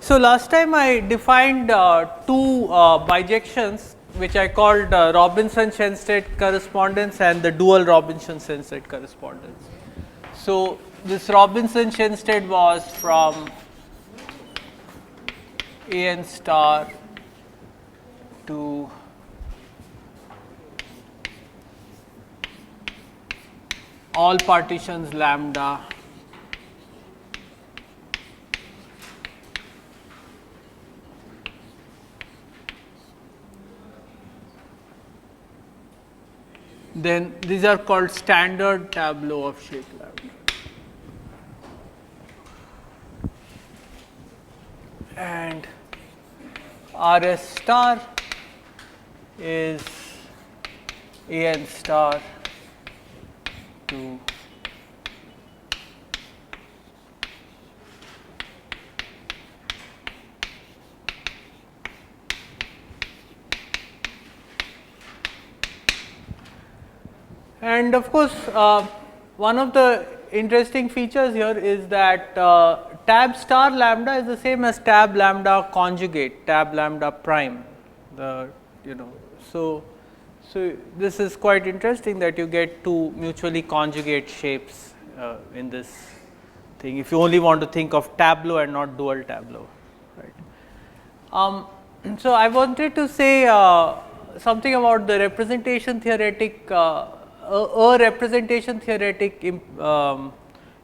So, last time I defined two bijections which I called Robinson-Shenstedt correspondence and the dual Robinson-Shenstedt correspondence. So, this Robinson-Shenstedt was from A n star to all partitions lambda then these are called standard tableau of shape lambda. And R s star is A n star to and of course, one of the interesting features here is that tab star lambda is the same as tab lambda conjugate, tab lambda prime. So this is quite interesting that you get two mutually conjugate shapes in this thing. If you only want to think of tableau and not dual tableau, right? So I wanted to say something about the representation theoretic. A representation theoretic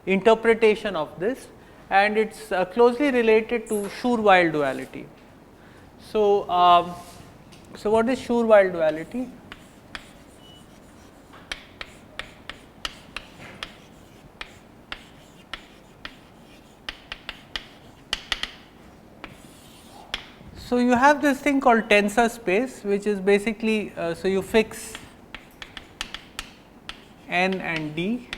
interpretation of this, and it is closely related to Schur-Weil duality. So, what is Schur-Weil duality? So, you have this thing called tensor space, which is basically, so you fix n and d,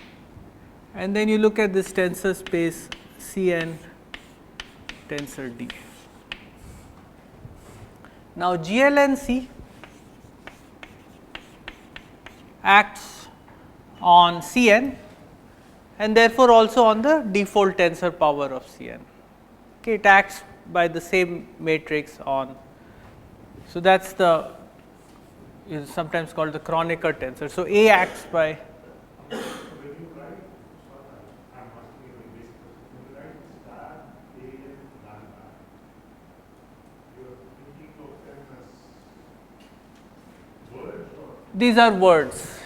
and then you look at this tensor space C n tensor d. Now, GLNC acts on C n and therefore, also on the default tensor power of C n. Okay, it acts by the same matrix on. So, that is the is sometimes called the Kronecker tensor. So, A acts by these are words.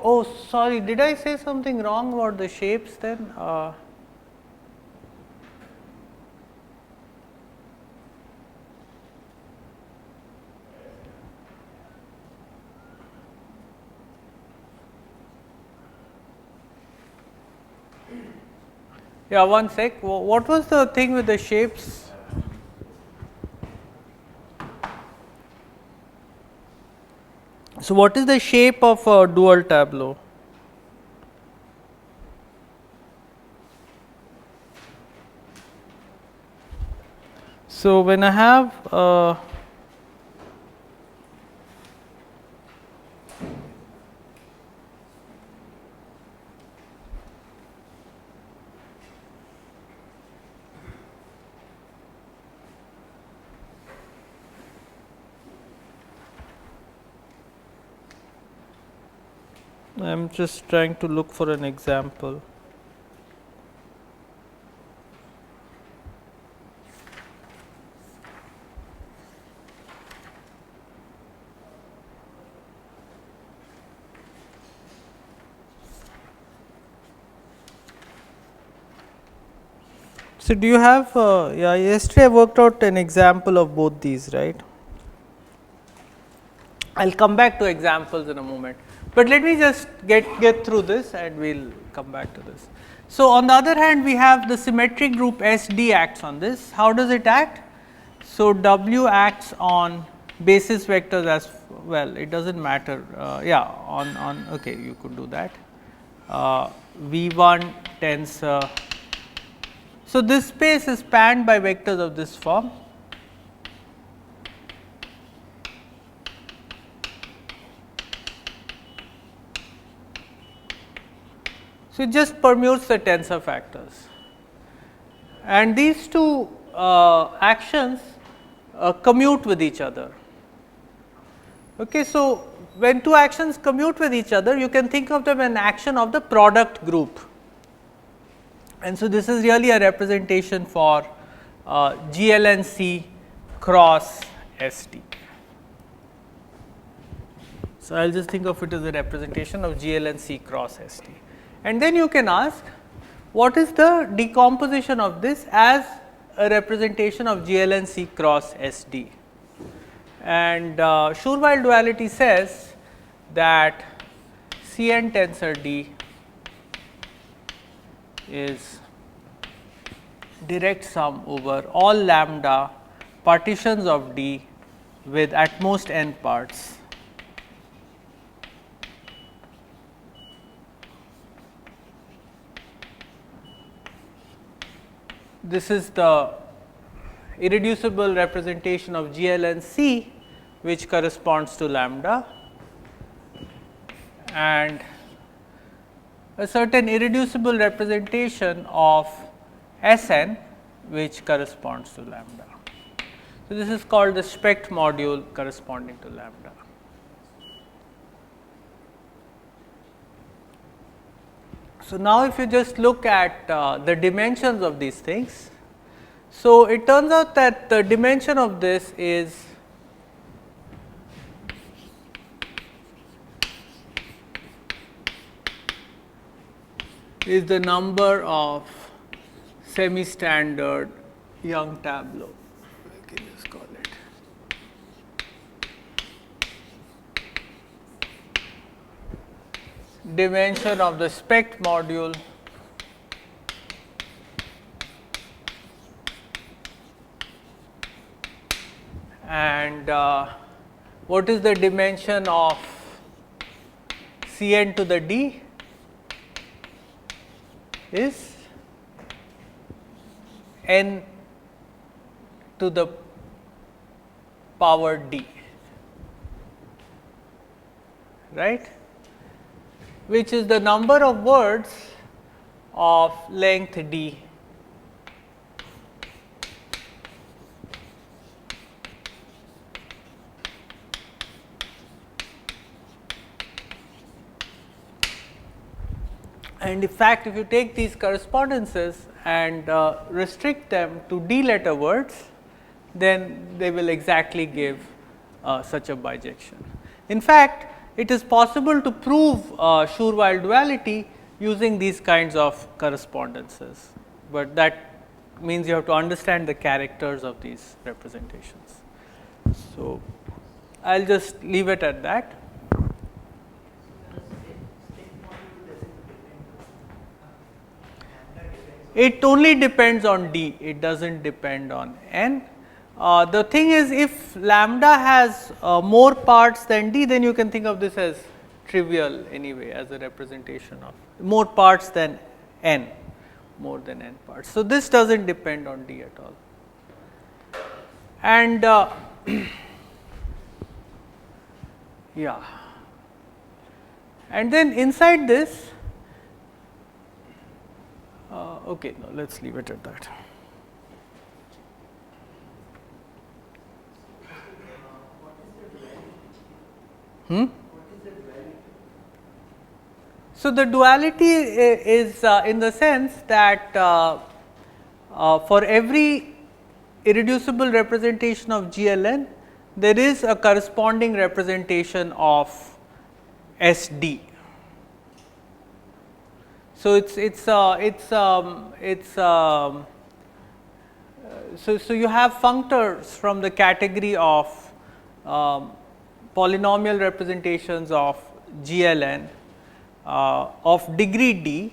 Oh, sorry, did I say something wrong about the shapes then? Yeah, one sec. What was the thing with the shapes? So, what is the shape of a dual tableau? So, when I have I am just trying to look for an example. So, do you have yeah, yesterday I worked out an example of both these, right? I will come back to examples in a moment, but let me just get through this and we will come back to this. So, on the other hand, we have the symmetric group S D acts on this. How does it act? So, W acts on basis vectors as well, it does not matter, yeah, on okay, you could do that. V1 tensor. So, this space is spanned by vectors of this form. So, it just permutes the tensor factors, and these two actions commute with each other. Okay, so, when two actions commute with each other, you can think of them as an action of the product group, and so this is really a representation for GLNC cross ST. So, I will just think of it as a representation of GLNC cross ST, and then you can ask what is the decomposition of this as a representation of GLNC cross SD. And Schur-Weil duality says that Cn tensor D is direct sum over all lambda partitions of D with at most n parts. This is the irreducible representation of GLNC, which corresponds to lambda, and a certain irreducible representation of Sn, which corresponds to lambda. So, this is called the Specht module corresponding to lambda. So, now if you just look at the dimensions of these things, so it turns out that the dimension of this is the number of semi-standard Young tableau. I can just call it. Dimension of the Specht module and what is the dimension of Cn to the D is n to the power D, right, which is the number of words of length D and in fact, if you take these correspondences and restrict them to D letter words, then they will exactly give such a bijection. In fact, it is possible to prove Schur-Weil duality using these kinds of correspondences, but that means you have to understand the characters of these representations. So, I will just leave it at that. It only depends on D, it does not depend on n. The thing is, if lambda has more parts than D, then you can think of this as trivial anyway, as a representation of more parts than n, more than n parts. So, this does not depend on D at all. And yeah, and then inside this, okay, no, let us leave it at that. So, the duality is in the sense that for every irreducible representation of GLN, there is a corresponding representation of SD. So, so you have functors from the category of polynomial representations of GLN of degree D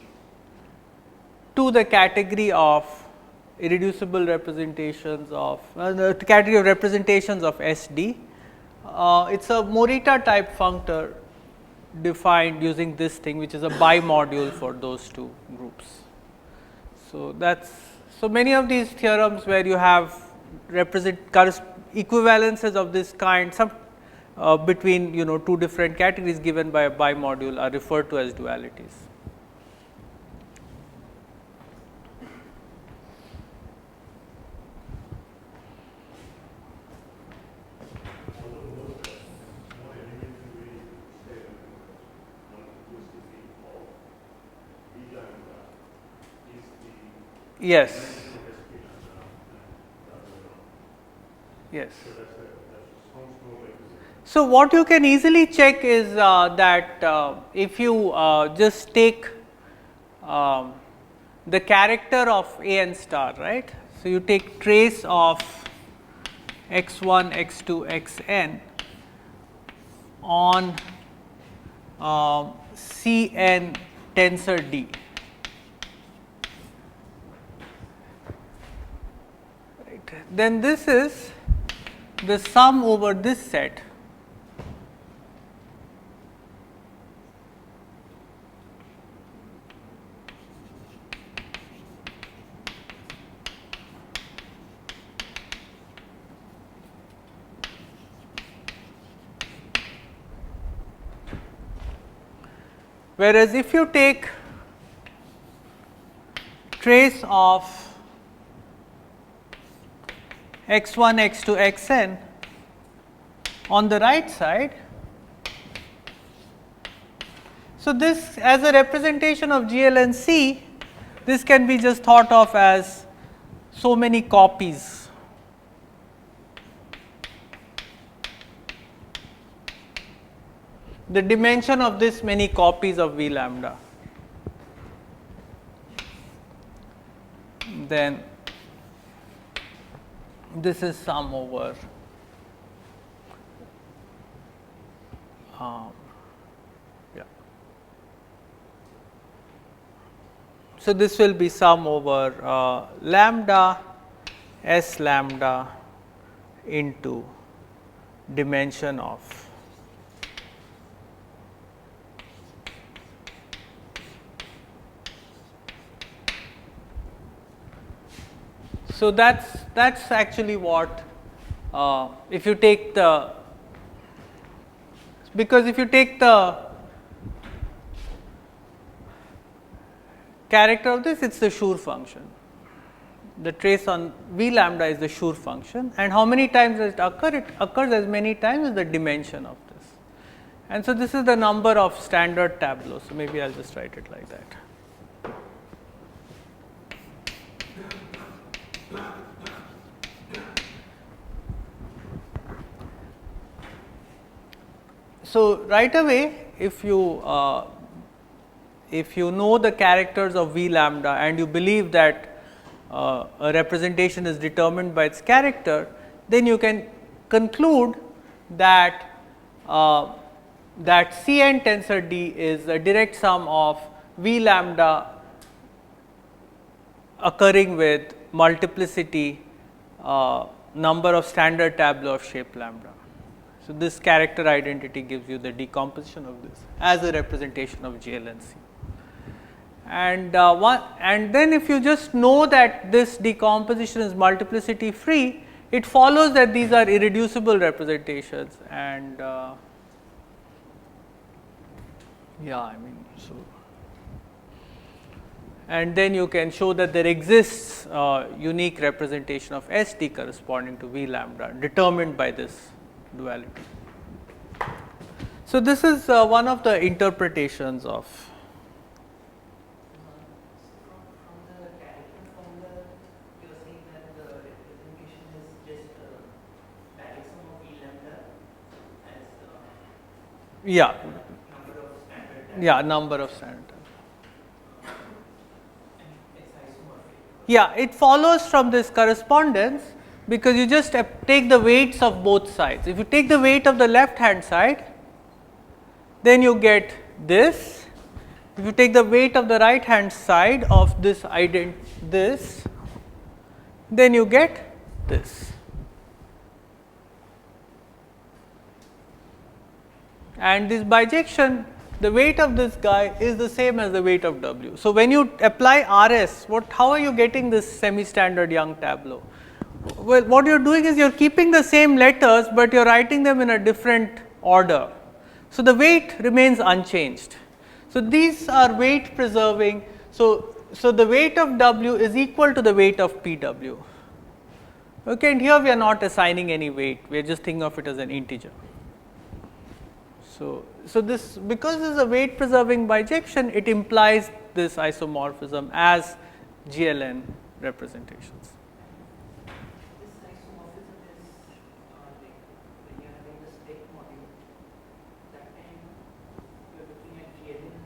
to the category of irreducible representations of the category of representations of SD. It is a Morita type functor defined using this thing, which is a bimodule for those two groups. So, that is so many of these theorems where you have equivalences of this kind, some between two different categories given by a bimodule are referred to as dualities. Yes. Yes. So, what you can easily check is that if you just take the character of a n star, right. So, you take trace of x 1, x 2, x n on C n tensor D. Right. Then this is the sum over this set whereas if you take trace of x 1, x 2, x n on the right side. So, this as a representation of GLNC, this can be just thought of as so many copies. The dimension of this many copies of V lambda. Then this is sum over so this will be sum over lambda S lambda into dimension of so that's actually what if you take the because if you take the character of this, it's the Schur function. The trace on V lambda is the Schur function, and how many times does it occur? It occurs as many times as the dimension of this. And so this is the number of standard tableaux. So maybe I'll just write it like that. So right away, if you know the characters of V lambda and you believe that a representation is determined by its character, then you can conclude that that C n tensor D is a direct sum of V lambda occurring with multiplicity number of standard tableau of shape lambda. So, this character identity gives you the decomposition of this as a representation of GLNC. And then if you just know that this decomposition is multiplicity free, it follows that these are irreducible representations, and and then you can show that there exists unique representation of S D corresponding to V lambda determined by this duality. So, this is one of the interpretations of number of standard. It follows from this correspondence because you just take the weights of both sides. If you take the weight of the left hand side, then you get this. If you take the weight of the right hand side of this then you get this. And this bijection, the weight of this guy is the same as the weight of W. So, when you apply RS, how are you getting this semi-standard Young tableau? Well, what you are doing is you are keeping the same letters, but you are writing them in a different order. So, the weight remains unchanged. So, these are weight preserving. So, the weight of W is equal to the weight of PW. Okay, and here we are not assigning any weight, we are just thinking of it as an integer. So, this because this is a weight preserving bijection, it implies this isomorphism as GLN representations. This isomorphism is like when you are having the Specht module, that time you are looking at GLN.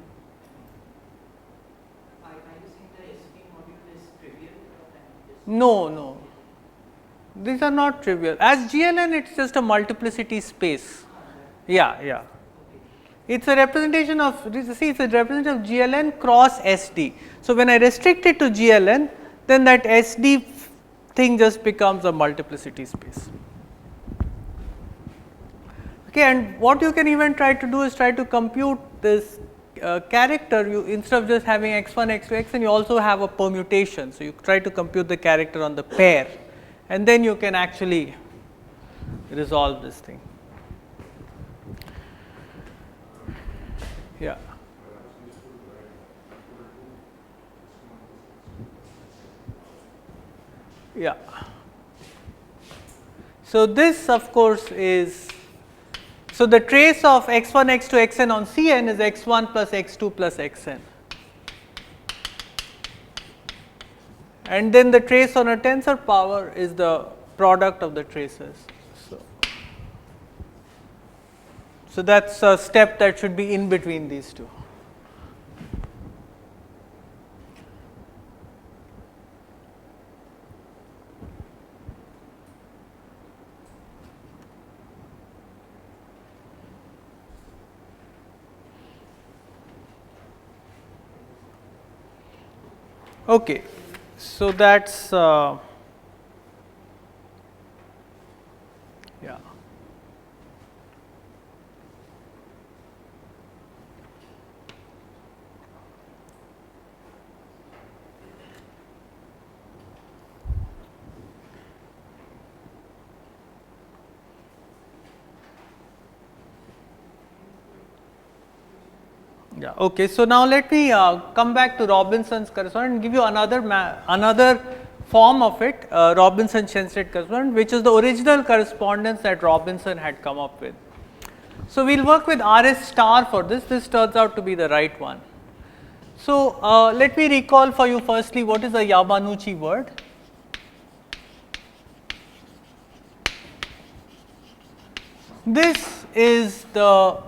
Are you saying the SP module is trivial? No, no. These are not trivial. As GLN, it's just a multiplicity space. Yeah, yeah. It's a representation of, see, it's a representation of GLN cross SD. So, when I restrict it to GLN, then that SD thing just becomes a multiplicity space. Okay, and what you can even try to do is try to compute this character. You, instead of just having x1, x2, xn, you also have a permutation. So, you try to compute the character on the pair, and then you can actually resolve this thing. Yeah. Yeah. So, this of course is, so the trace of x1, x2, xn on Cn is x1 plus x2 plus xn. And then the trace on a tensor power is the product of the traces. So that's a step that should be in between these two. Okay, so that's yeah. Yeah. Okay. So now let me come back to Robinson's correspondence and give you another form of it, Robinson-Shenstedt correspondence, which is the original correspondence that Robinson had come up with. So we'll work with RS star for this. This turns out to be the right one. So let me recall for you firstly what is a Yamanouchi word. This is the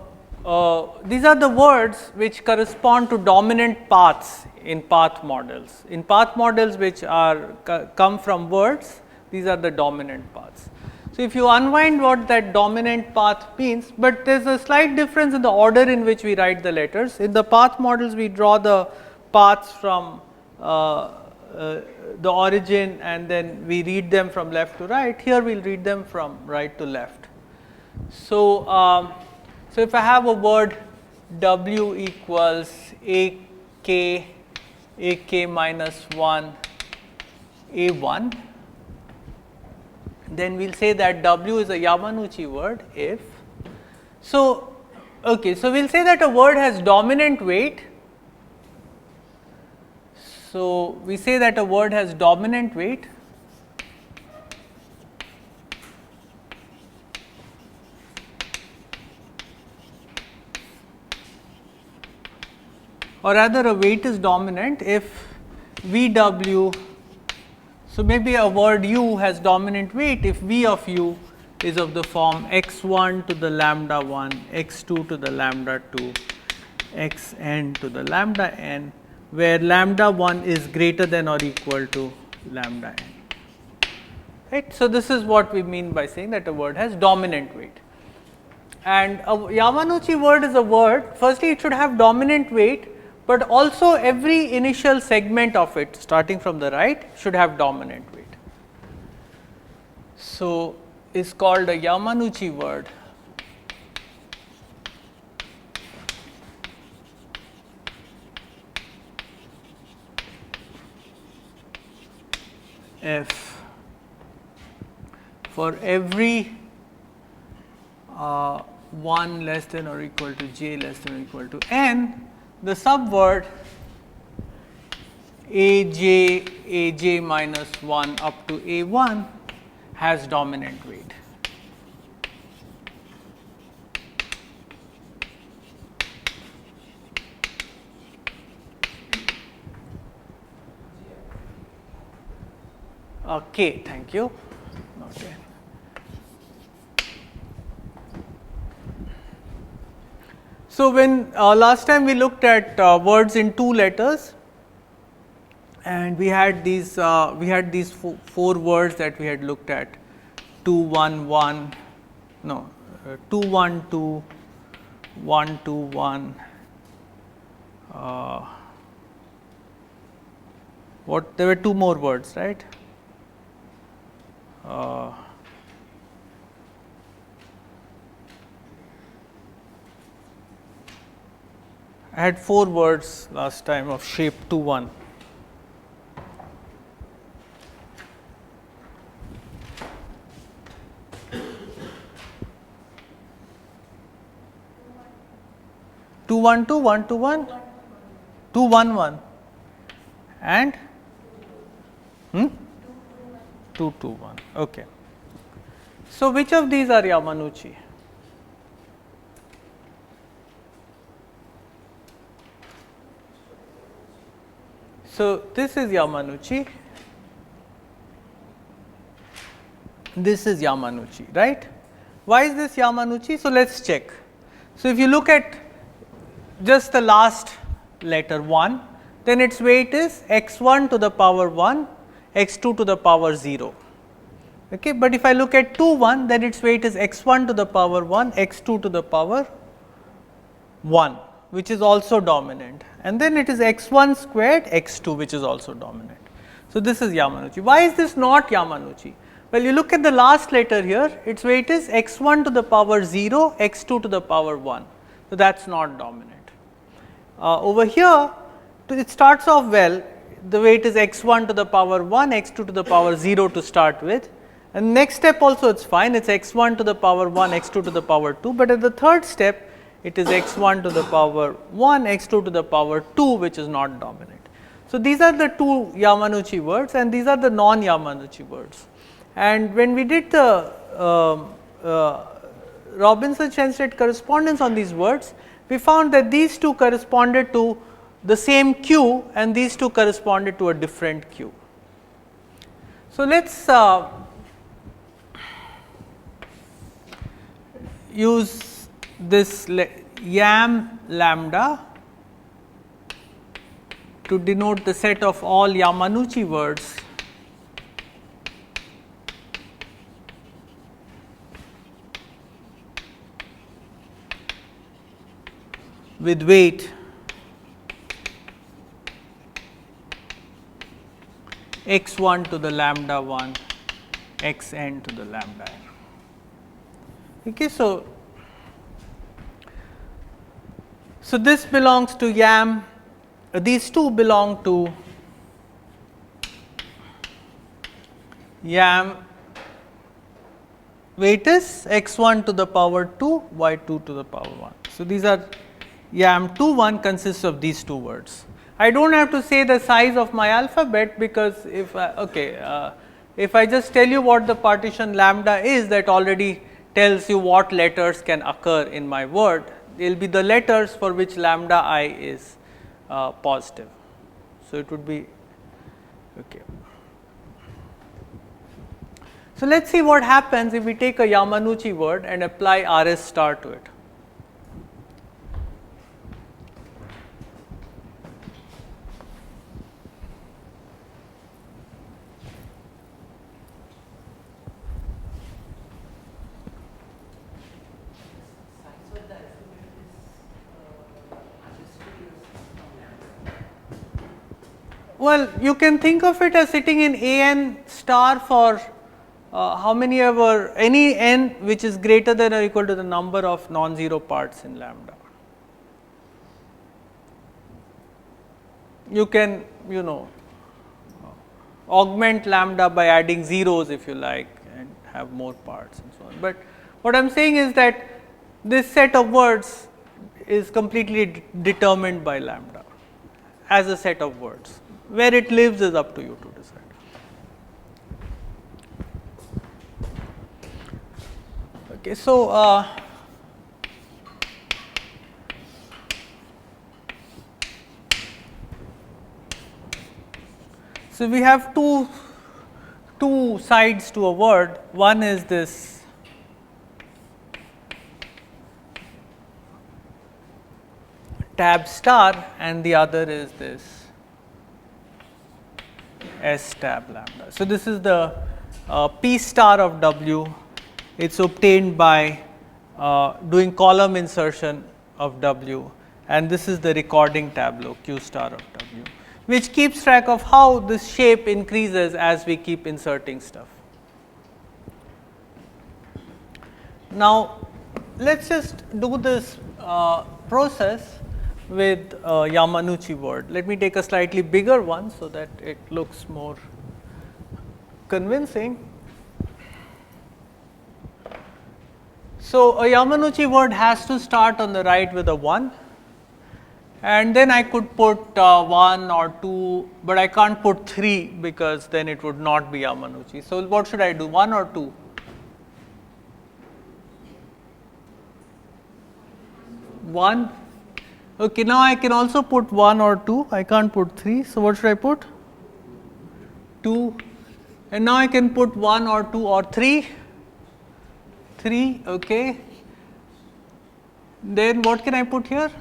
these are the words which correspond to dominant paths in path models. In path models which are come from words, these are the dominant paths. So, if you unwind what that dominant path means, but there is a slight difference in the order in which we write the letters. In the path models, we draw the paths from the origin and then we read them from left to right. Here, we will read them from right to left. So, so if I have a word W equals AK minus 1 A1, then we will say that W is a Yamanouchi word if. So, okay, so we will say that a word has dominant weight. So, we say that a word has dominant weight or rather a weight is dominant if VW, so maybe a word U has dominant weight if V of U is of the form x1 to the lambda 1, x2 to the lambda 2, xn to the lambda n, where lambda 1 is greater than or equal to lambda n. Right. So, this is what we mean by saying that a word has dominant weight. And a Yamanouchi word is a word, firstly it should have dominant weight, but also every initial segment of it starting from the right should have dominant weight. So, is called a Yamanouchi word if for every 1 less than or equal to j less than or equal to n, the subword aj minus 1 up to a1 has dominant weight. K, thank you. Okay. So, when last time we looked at words in 2 letters, and we had these four words that we had looked at, 2 1 1, no 2 1 2, 1 2 1. What, there were 2 more words, right? I had 4 words last time of shape 2 1. Two one two, 1 2 1, 2 1 1, and 2 2 1. Okay. So, which of these are Yamanouchi? So, this is Yamanouchi, this is Yamanouchi, right? Why is this Yamanouchi? So, let us check. So, if you look at just the last letter 1, then its weight is x 1 to the power 1, x 2 to the power 0. Okay. But if I look at 2 1, then its weight is x 1 to the power 1, x 2 to the power 1, which is also dominant, and then it is x 1 squared x 2, which is also dominant. So, this is Yamanouchi. Why is this not Yamanouchi? Well, you look at the last letter here, its weight is x 1 to the power 0, x 2 to the power 1. So, that is not dominant. Over here, it starts off well, the weight is x 1 to the power 1, x 2 to the power 0 to start with, and next step also it is fine, it is x 1 to the power 1, x 2 to the power 2, but at the third step it is x 1 to the power 1, x 2 to the power 2, which is not dominant. So, these are the 2 Yamanouchi words, and these are the non-Yamanouchi words. And when we did the Robinson-Shenstedt correspondence on these words, we found that these 2 corresponded to the same Q and these 2 corresponded to a different Q. So, let us use this YAM lambda to denote the set of all Yamanouchi words with weight x 1 to the lambda 1, x n to the lambda n. Okay, so this belongs to YAM, these 2 belong to YAM, weight is x 1 to the power 2, y 2 to the power 1. So, these are YAM 2 1 consists of these 2 words. I do not have to say the size of my alphabet, because if if I just tell you what the partition lambda is, that already tells you what letters can occur in my word. They will be the letters for which lambda I is positive. So, it would be okay. So, let us see what happens if we take a Yamanouchi word and apply RS star to it. Well, you can think of it as sitting in a n star for how many ever, any n which is greater than or equal to the number of non-zero parts in lambda. You can, augment lambda by adding zeros if you like, and have more parts and so on. But what I am saying is that this set of words is completely determined by lambda as a set of words. Where it lives is up to you to decide. Okay, so we have two two sides to a word. One is this tab star and the other is this S tab lambda. So, this is the P star of W. It is obtained by doing column insertion of W, and this is the recording tableau Q star of W, which keeps track of how this shape increases as we keep inserting stuff. Now, let us just do this process with Yamanouchi word. Let me take a slightly bigger one so that it looks more convincing. So, a Yamanouchi word has to start on the right with a 1, and then I could put 1 or 2, but I can't put 3 because then it would not be Yamanouchi. So, what should I do, 1 or 2? 1. Okay, now I can also put 1 or 2, I can't put 3. So, what should I put? 2, and now I can put 1 or 2 or 3. 3, okay. Then what can I put here?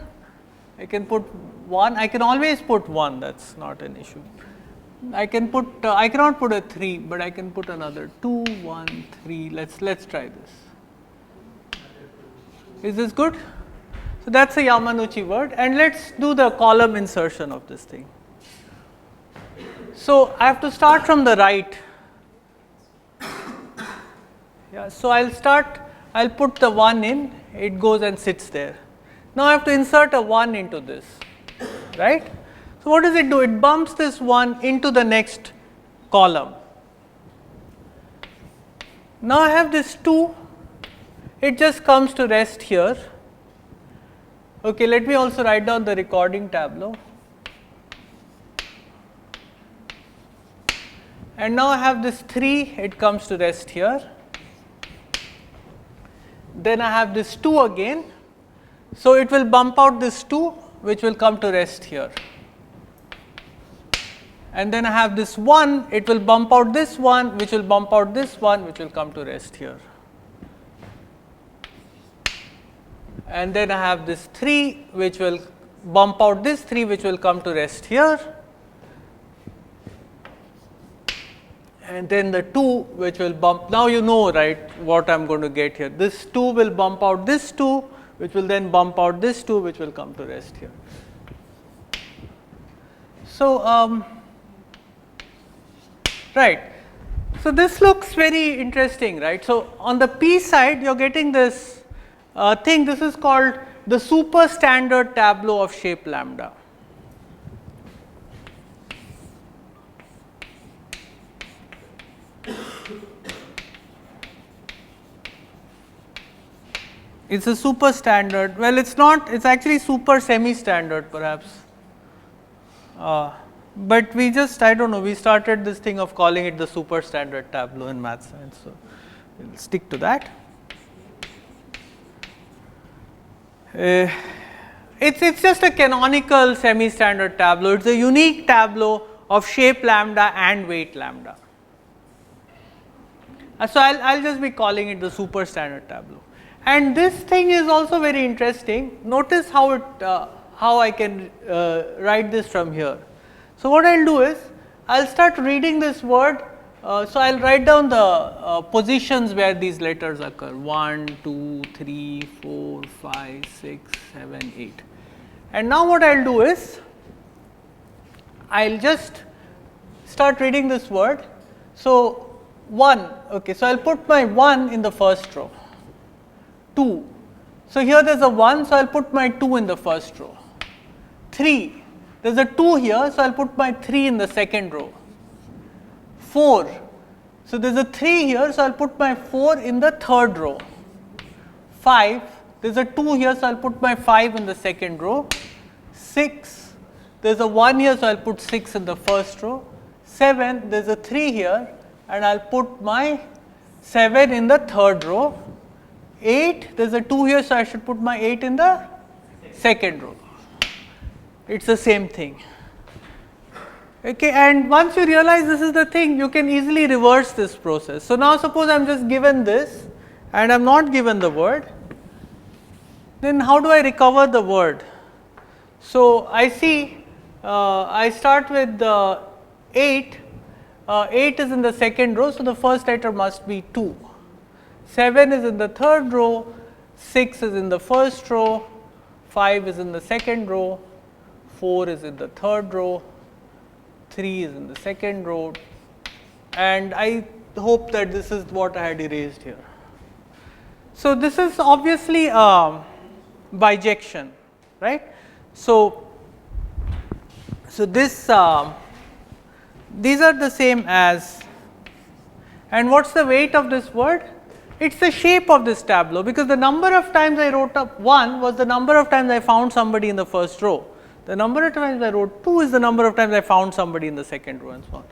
I can put 1, I can always put 1, that is not an issue. I can put, I cannot put a 3, but I can put another 2, 1, 3, let's try this. Is this good? So, that is a Yamanouchi word, and let us do the column insertion of this thing. So, I have to start from the right. Yeah, so, I will put the 1 in, it goes and sits there. Now, I have to insert a 1 into this, right. So, what does it do? It bumps this 1 into the next column. Now, I have this 2, it just comes to rest here. Okay, let me also write down the recording tableau. And now, I have this 3, it comes to rest here. Then I have this 2 again. So, it will bump out this 2, which will come to rest here. And then I have this 1, it will bump out this 1, which will bump out this 1, which will come to rest here. And then I have this 3, which will bump out this 3, which will come to rest here. And then the 2, which will bump, now you know, right, what I am going to get here. This 2 will bump out this 2, which will then bump out this 2, which will come to rest here. So, right. So, this looks very interesting, right. So, on the P side, you are getting this thing, this is called the super standard tableau of shape lambda. It is a super standard, well it is not, it is actually super semi standard perhaps, but we just, I do not know, we started this thing of calling it the super standard tableau in math science. So, we will stick to that. It's just a canonical semi standard tableau, it is a unique tableau of shape lambda and weight lambda. So, I will just be calling it the super standard tableau. And this thing is also very interesting. Notice how it, how I can write this from here. So, what I will do is, I will start reading this word. So, I will write down the positions where these letters occur 1, 2, 3, 4, 5, 6, 7, 8. And now what I will do is, I will just start reading this word. So, 1, okay, so I will put my 1 in the first row. 2. So, here there is a 1, so I will put my 2 in the first row. 3, there is a 2 here, so I will put my 3 in the second row. 4, so there is a 3 here, so I will put my 4 in the third row. 5, there is a 2 here, so I will put my 5 in the second row. 6, there is a 1 here, so I will put 6 in the first row. 7, there is a 3 here, and I will put my 7 in the third row. 8, there is a 2 here, so I should put my 8 in the second row. It is the same thing. Okay, and once you realize this is the thing, you can easily reverse this process. So, now suppose I am just given this and I am not given the word, then how do I recover the word? So, I see I start with 8, 8 is in the second row. So, the first letter must be 2, 7 is in the third row, 6 is in the first row, 5 is in the second row, 4 is in the third row, 3 is in the second row, and I hope that this is what I had erased here. So, this is obviously bijection, right. So, this these are the same as, and what is the weight of this word? It is the shape of this tableau, because the number of times I wrote up 1 was the number of times I found somebody in the first row. The number of times I wrote 2 is the number of times I found somebody in the second row, and so on.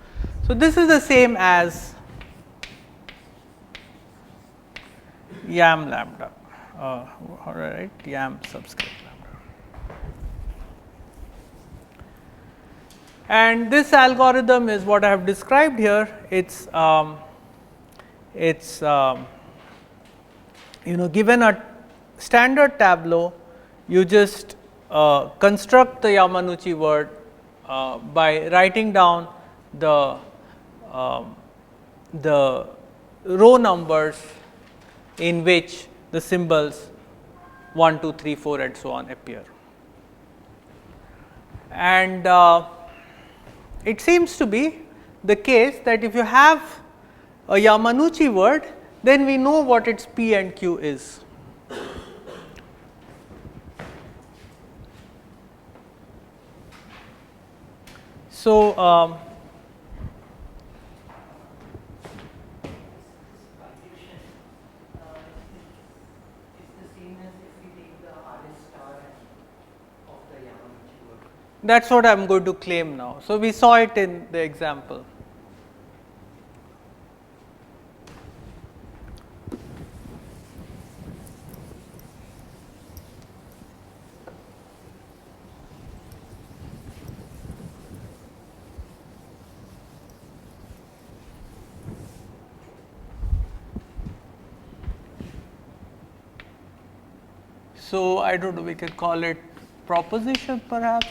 So, this is the same as yam lambda, all right, yam subscript lambda. And this algorithm is what I have described here. It's given a standard tableau, you just construct the Yamanouchi word by writing down the row numbers in which the symbols 1, 2, 3, 4 and so on appear. And it seems to be the case that if you have a Yamanouchi word, then we know what its P and Q is. So, that is what I am going to claim now. So, we saw it in the example. So, I do not know, we can call it proposition perhaps.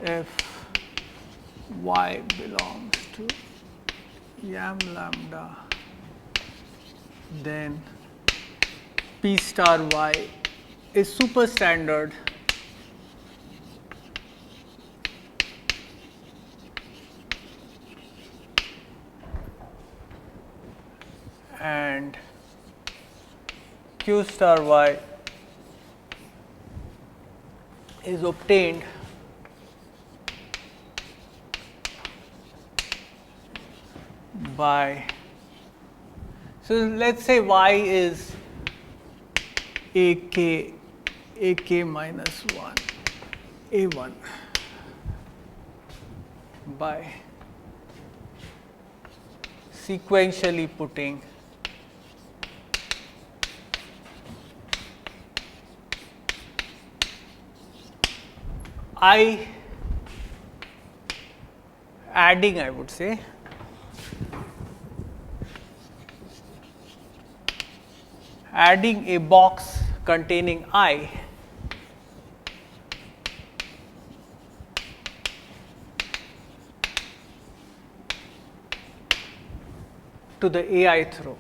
If y belongs to yam lambda, then P star y is super standard and Q star y is obtained by, so let us say y is ak minus 1 a1 by sequentially putting I adding, I would say, adding a box containing I to the ai'th row.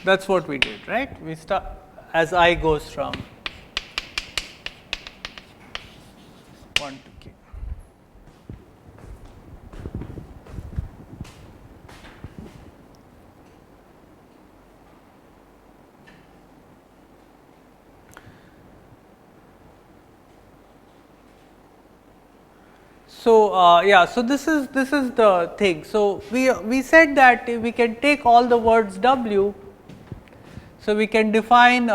That is what we did, right? We start as I goes from 1 to k. So, yeah, so this is the thing. So, we said that we can take all the words W. So, we can define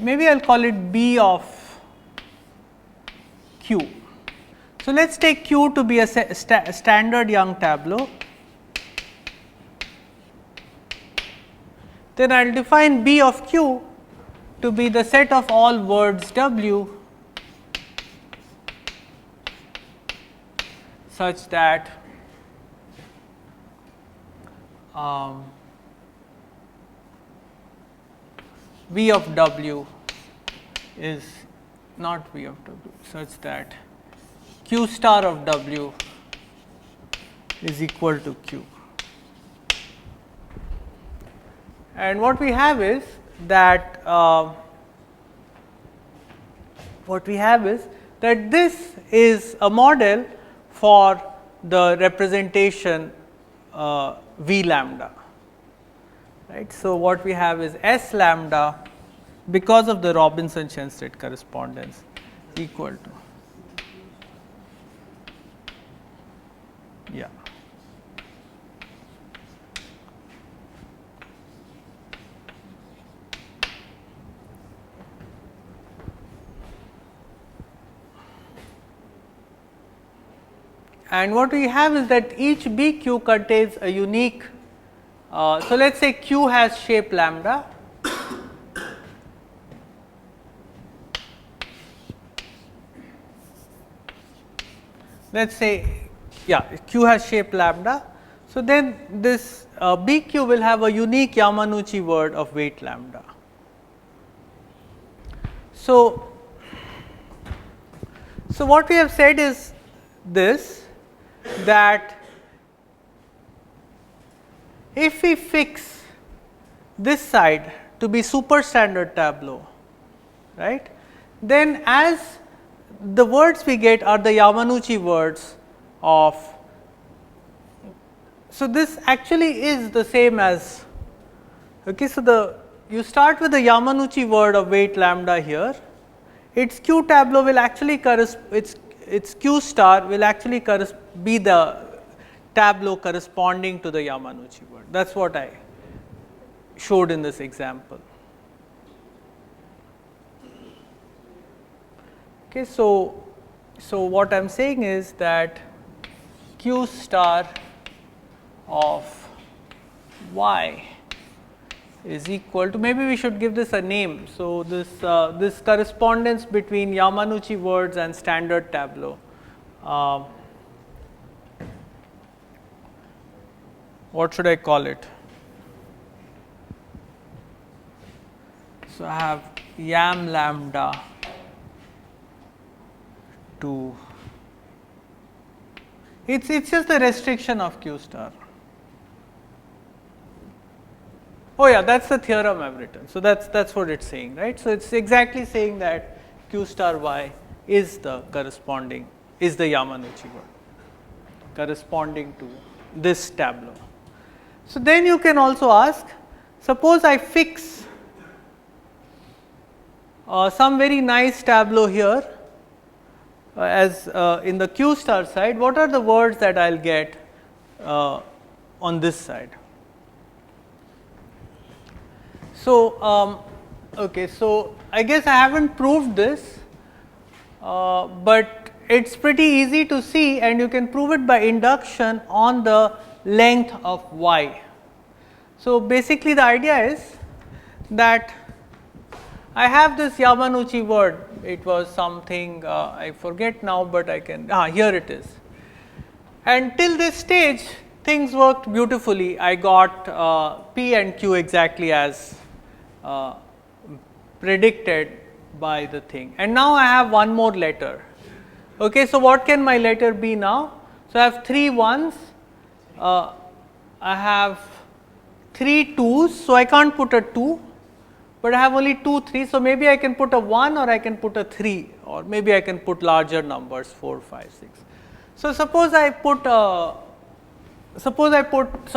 maybe I will call it B of Q. So, let us take Q to be a standard Young tableau then I will define B of Q to be the set of all words W such that V of W is not V of W, such that Q star of W is equal to Q. And what we have is that this is a model for the representation V lambda, right. So, what we have is S lambda because of the Robinson-Shenstedt correspondence equal to, yeah. And what we have is that each BQ contains a unique, so let us say Q has shape lambda, let us say, yeah, Q has shape lambda. So, then this BQ will have a unique Yamanouchi word of weight lambda. So, what we have said is this, that if we fix this side to be super standard tableau, right, then as the words we get are the Yamanouchi words of, so this actually is the same as, okay, so you start with the Yamanouchi word of weight lambda here, its Q tableau will actually its Q star will actually be the tableau corresponding to the Yamanouchi word. That is what I showed in this example. Okay, so what I am saying is that Q star of y is equal to, maybe we should give this a name. So, this correspondence between Yamanouchi words and standard tableau, what should I call it? So, I have yam lambda to, it's just the restriction of Q star. Oh yeah, that is the theorem I have written. So, that is what it is saying, right. So, it is exactly saying that Q star y is the corresponding, is the Yamanouchi word corresponding to this tableau. So, then you can also ask, suppose I fix some very nice tableau here as in the Q star side, what are the words that I will get on this side? So, okay, so I guess I have not proved this, but it is pretty easy to see, and you can prove it by induction on the length of y. So, basically the idea is that I have this Yamanouchi word, it was something I forget now, but I can, here it is. And till this stage things worked beautifully, I got P and Q exactly as predicted by the thing, and now I have one more letter. Okay, so what can my letter be now? So, I have 3 1s, I have 3 2s, so I can't put a 2, but I have only 2 3s. So, maybe I can put a 1 or I can put a 3, or maybe I can put larger numbers 4 5 6. So, suppose I put so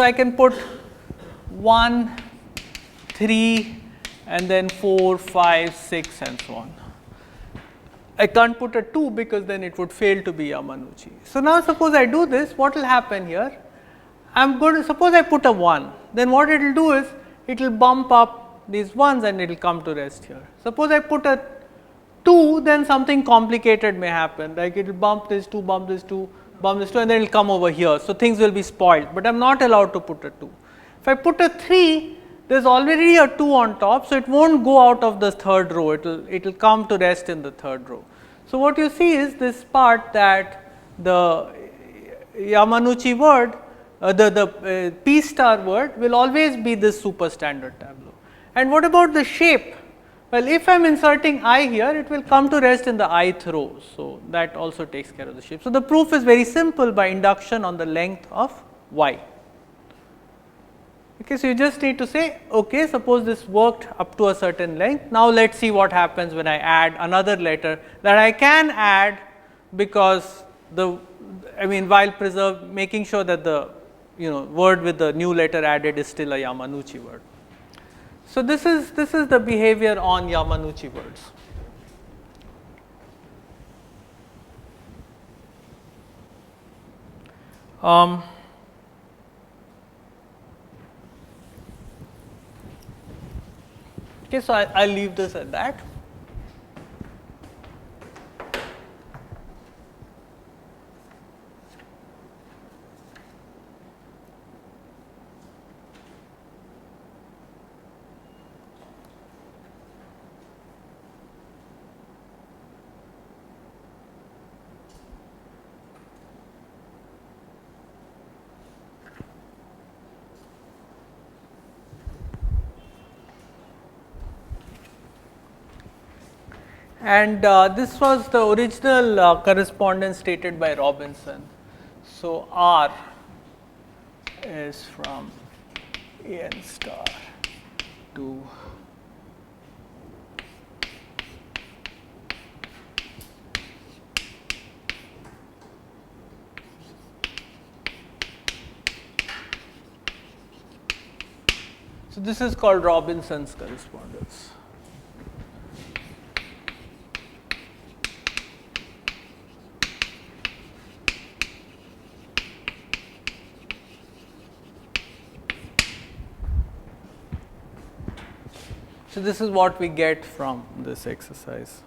I can put 1 3 and then 4 5 6 and so on. I can't put a 2 because then it would fail to be Yamanouchi. So, now suppose I do this, what will happen here? I am going to, suppose I put a 1, then what it will do is it will bump up these 1s and it will come to rest here. Suppose I put a 2, then something complicated may happen, like it will bump this 2, bump this 2, bump this 2, and then it will come over here. So, things will be spoiled, but I am not allowed to put a 2. If I put a 3, there is already a 2 on top, so it will not go out of the third row, it will come to rest in the third row. So, what you see is this part that the Yamanouchi word, the P star word will always be this superstandard tableau. And what about the shape? Well, if I am inserting I here, it will come to rest in the ith row. So, that also takes care of the shape. So, the proof is very simple by induction on the length of y. Okay, so, you just need to say, okay, suppose this worked up to a certain length. Now, let us see what happens when I add another letter that I can add, because while making sure that the word with the new letter added is still a Yamanouchi word. So, this is the behavior on Yamanouchi words. Okay, so I'll leave this at that. And this was the original correspondence stated by Robinson. So, R is from n star to so this is called Robinson's correspondence. So, this is what we get from this exercise.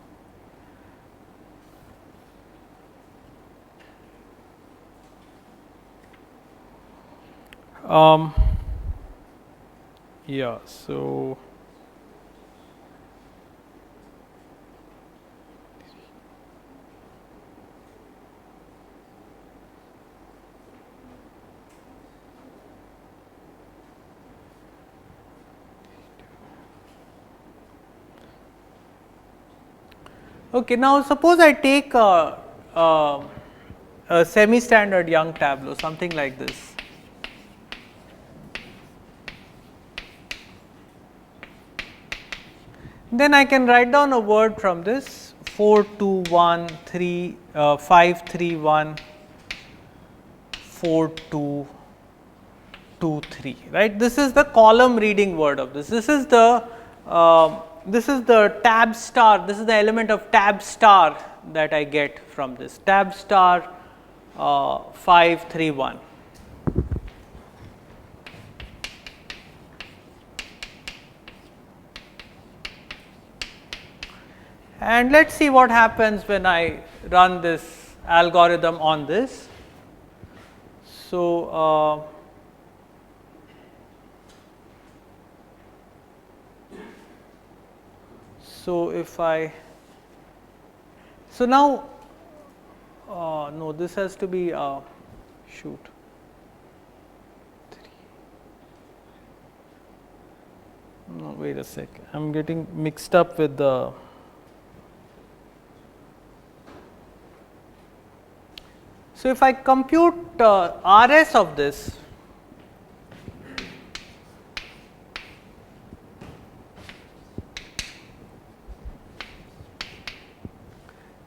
Yeah, so okay, now suppose I take a semi-standard Young tableau, something like this. Then I can write down a word from this 4 2 1 3 5 3 1 4 2 2 3, right. This is the column reading word of this. This is the tab star, this is the element of tab star that I get from this tab star 5 3 1. And let us see what happens when I run this algorithm on this. So, if I, so now, no, this has to be, shoot. No, wait a sec, I am getting mixed up with the. So, if I compute RS of this,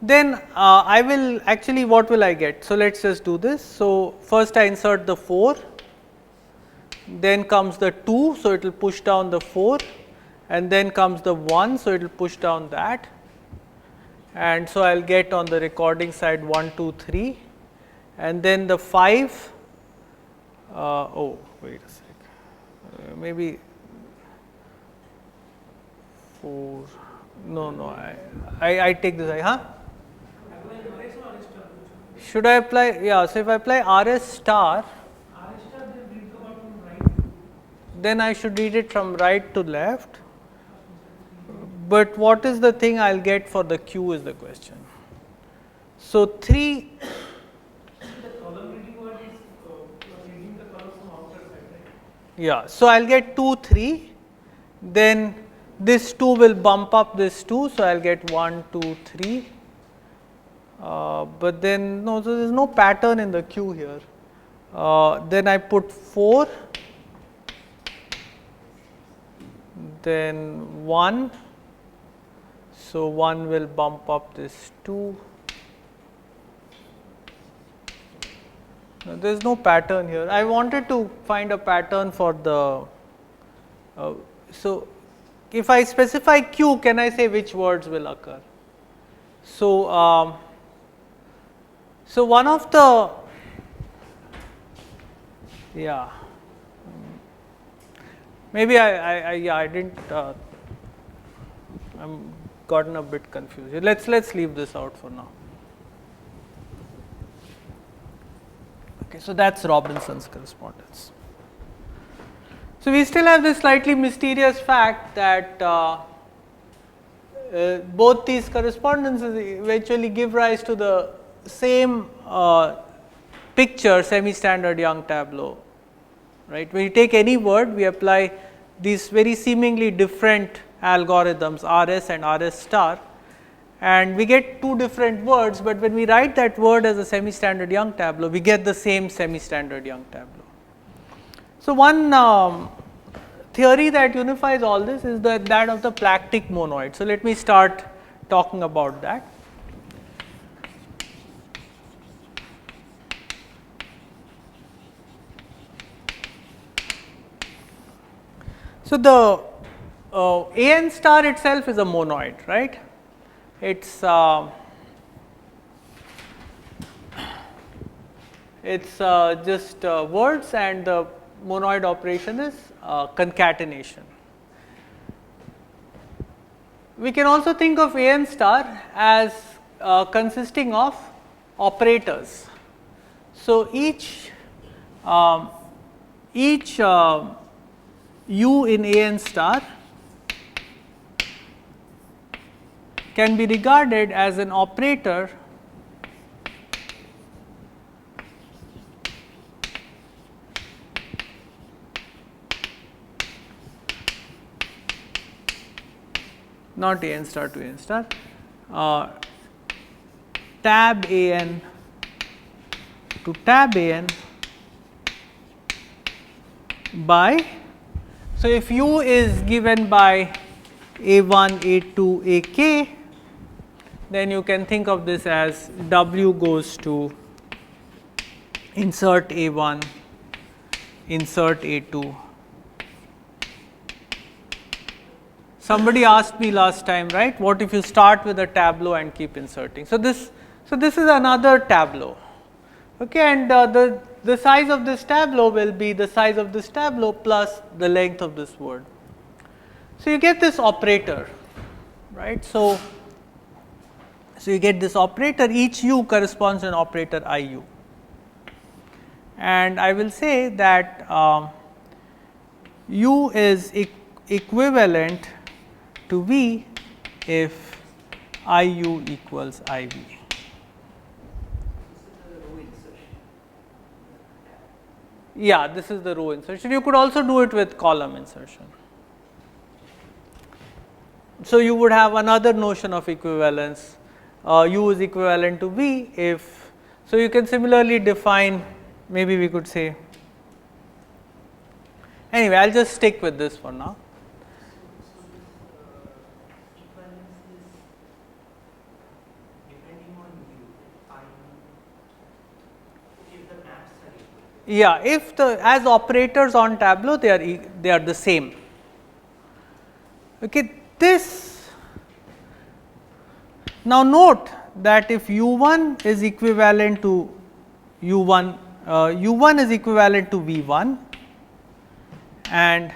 then I will actually, what will I get? So, let us just do this. So, first I insert the 4, then comes the 2, so it will push down the 4, and then comes the 1, so it will push down that, and so I will get on the recording side 1 2 3. And then the 5, oh wait a sec, maybe 4, no, I take this, huh? Should I apply, yeah, so if I apply RS star, then I should read it from right to left, but what is the thing I will get for the q is the question. So, 3 yeah. So, I will get 2 3, then this 2 will bump up this 2. So, I will get 1 2 3, but then no, so there is no pattern in the queue here. Then I put 4, then 1, so 1 will bump up this 2. There is no pattern here. I wanted to find a pattern for the, so if I specify q, can I say which words will occur? So, so one of the, yeah, maybe I didn't, I'm gotten a bit confused. Let's leave this out for now. Okay, so that's Robinson's correspondence. So we still have this slightly mysterious fact that both these correspondences eventually give rise to the same picture, semi-standard Young tableau, right. When you take any word, we apply these very seemingly different algorithms RS and RS star, and we get two different words, but when we write that word as a semi-standard Young tableau, we get the same semi-standard Young tableau. So, one theory that unifies all this is that of the plactic monoid. So, let me start talking about that. So, the AN star itself is a monoid, right. It's just words, and the monoid operation is concatenation. We can also think of AN star as consisting of operators. So, each U in AN star can be regarded as an operator not AN star to AN star, tab AN to tab AN by, so if U is given by A1, A2, AK, then you can think of this as W goes to insert A1, insert A2. Somebody asked me last time, right, what if you start with a tableau and keep inserting. So, this is another tableau, okay, and the size of this tableau will be the size of this tableau plus the length of this word. So, you get this operator, right. So, you get this operator, each U corresponds to an operator IU, and I will say that U is equivalent to V if IU equals IV. Yeah, this is the row insertion. You could also do it with column insertion. So, you would have another notion of equivalence, U is equivalent to V if, so you can similarly define, maybe we could say, anyway I will just stick with this for now. Yeah, if as operators on tableau they are the same. Okay, this now note that if U1 is equivalent to U1, U1 is equivalent to V1 and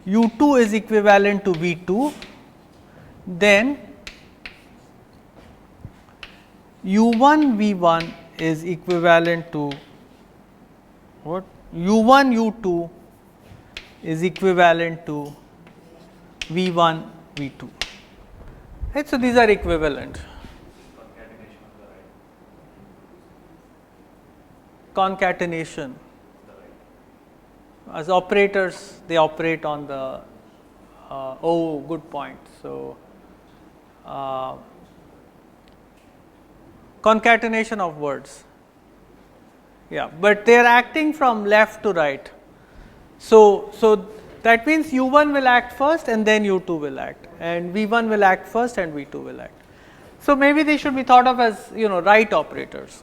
U2 is equivalent to V2, then U1 V1 is equivalent to what? U1 U2 is equivalent to V1, V2. Right, so these are equivalent. Concatenation. As operators, they operate on the, oh, good point. So, concatenation of words. Yeah, but they are acting from left to right. So that means U1 will act first and then U2 will act, and V1 will act first and V2 will act. So maybe they should be thought of as, right operators.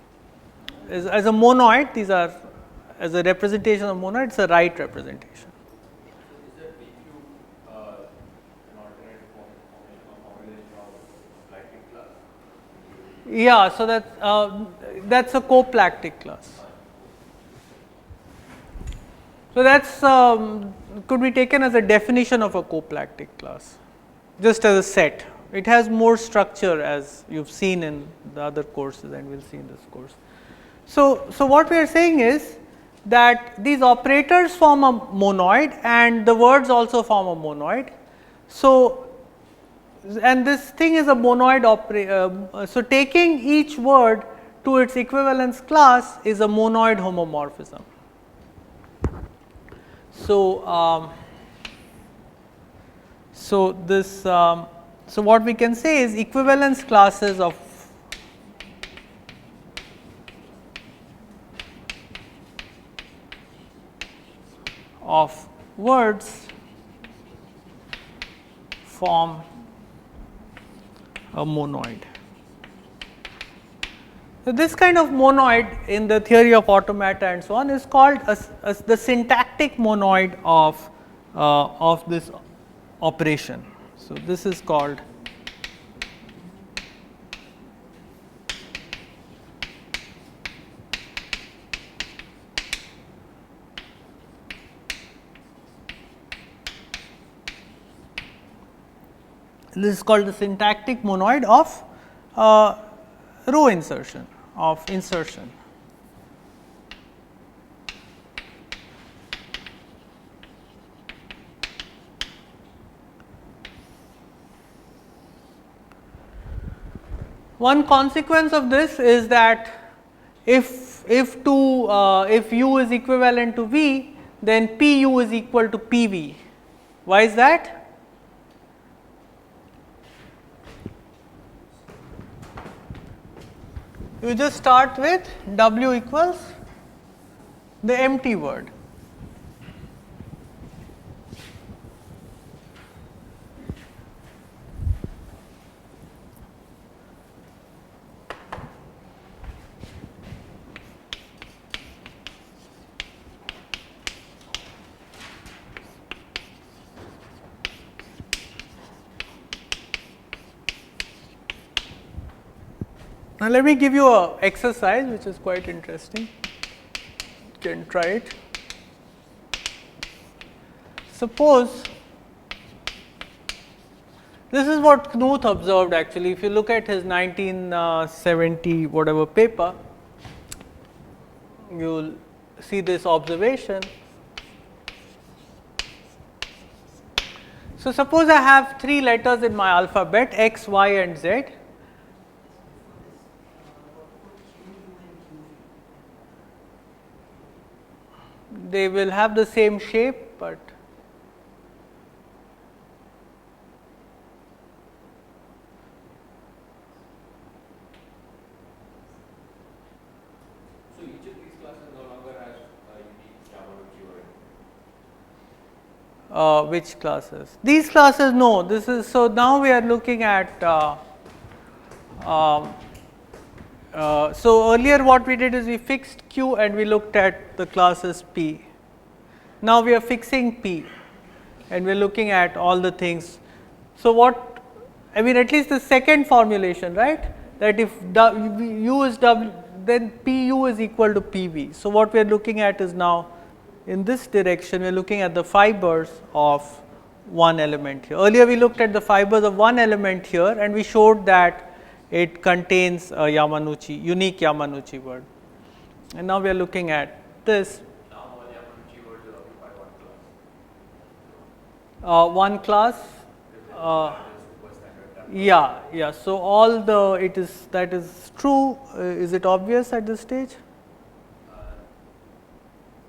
As a monoid, these are, as a representation of monoid, it's a right representation. Is that PQ an alternate formulation of plactic class? Yeah, so that's a coplactic class. So that's could be taken as a definition of a coplactic class, just as a set. It has more structure, as you've seen in the other courses and we'll see in this course. So what we are saying is that these operators form a monoid and the words also form a monoid. So, and this thing is a monoid operator. So taking each word to its equivalence class is a monoid homomorphism. So, so what we can say is equivalence classes of words form a monoid. So this kind of monoid in the theory of automata and so on is called the syntactic monoid of this operation. So this is called the syntactic monoid of row insertion, of insertion. One consequence of this is that if u is equivalent to v, then pu is equal to pv. Why is that? You just start with w equals the empty word. Now, let me give you an exercise which is quite interesting. You can try it. Suppose this is what Knuth observed actually. If you look at his 1970 whatever paper, you will see this observation. So, suppose I have 3 letters in my alphabet x, y and z. They will have the same shape, but so each of these classes no longer has a unique Yamanouchi word. Which classes? These classes, no. This is, so now we are looking at so earlier what we did is we fixed Q and we looked at the classes P. Now we are fixing P and we are looking at all the things. So what, I mean at least the second formulation, right, that if U is W, then PU is equal to PV. So what we are looking at is now in this direction we are looking at the fibers of one element here. Earlier we looked at the fibers of one element here and we showed that it contains a Yamanouchi, unique Yamanouchi word. And now we are looking at this. Now all Yamanouchi words will occupy one class. one class. Yeah. So all the that is true. Is it obvious at this stage?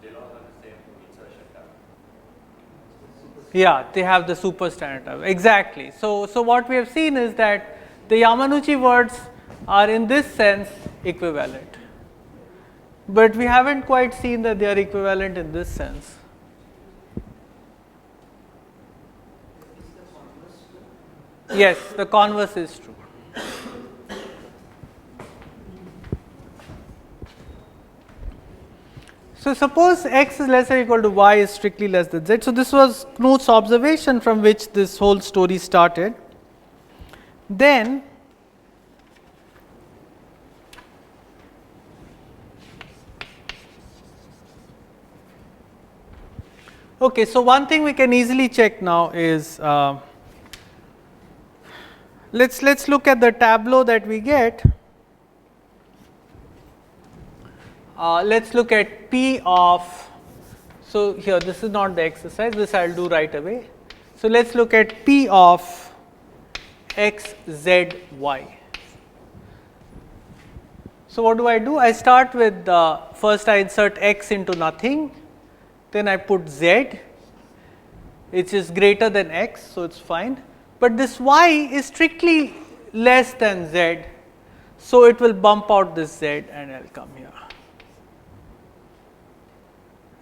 They all have the same insertion tab. Yeah, they have the super standard tab. Exactly. So what we have seen is that the Yamanouchi words are in this sense equivalent, but we haven't quite seen that they are equivalent in this sense. Yes, the converse is true. So suppose x is less or equal to y is strictly less than z. So this was Knuth's observation from which this whole story started. Then okay, so one thing we can easily check now is let's look at the tableau that we get. Let's look at P of, so here this is not the exercise, this I will do right away. So let's look at P of x, z, y. So what do? I start with first I insert x into nothing, then I put z, which is greater than x, so it's fine. But this y is strictly less than z, so it will bump out this z and I'll come here.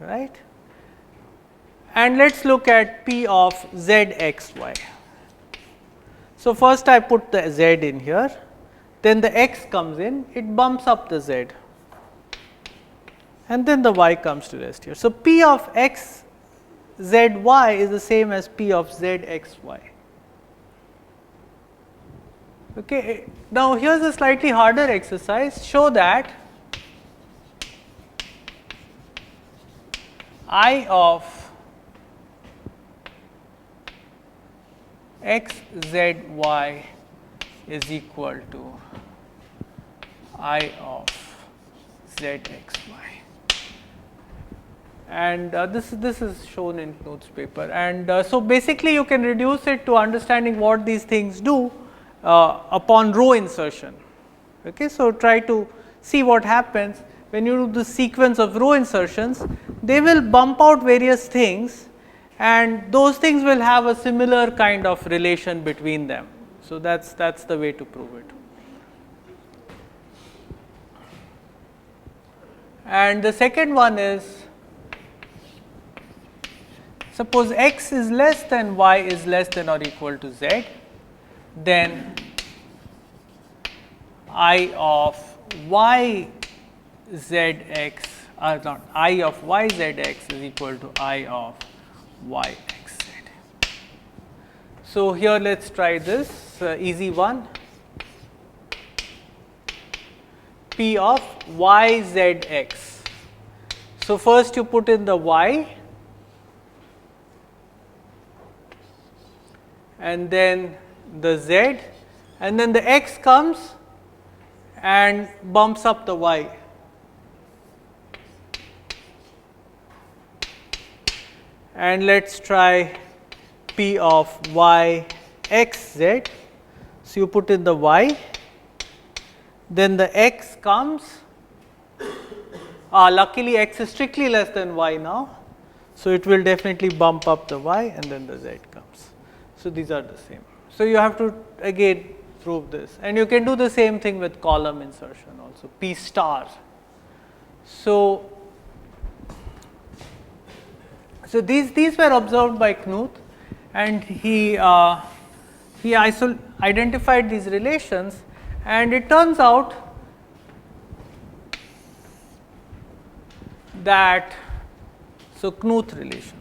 Right? And let's look at P of z x y. So first I put the z in here, then the x comes in, it bumps up the z, and then the y comes to rest here. So P of x z y is the same as P of z x y. Okay. Now here's a slightly harder exercise. Show that I of x z y is equal to I of z x y, and this is shown in Knuth's paper. And so basically you can reduce it to understanding what these things do upon row insertion. Okay, so try to see what happens when you do the sequence of row insertions. They will bump out various things, and those things will have a similar kind of relation between them. So that's the way to prove it. And the second one is, suppose x is less than y is less than or equal to z, then I of y z x, not I of y z x is equal to I of y x z. So here let's try this easy one. P of y z x. So first you put in the y, and then the z, and then the x comes and bumps up the y. And let's try P of y x z. So you put in the y, then the x comes. Luckily x is strictly less than y now, so it will definitely bump up the y, and then the z comes. So these are the same. So you have to again prove this, and you can do the same thing with column insertion also, P star. So these were observed by Knuth, and he identified these relations, and it turns out that, so Knuth relations.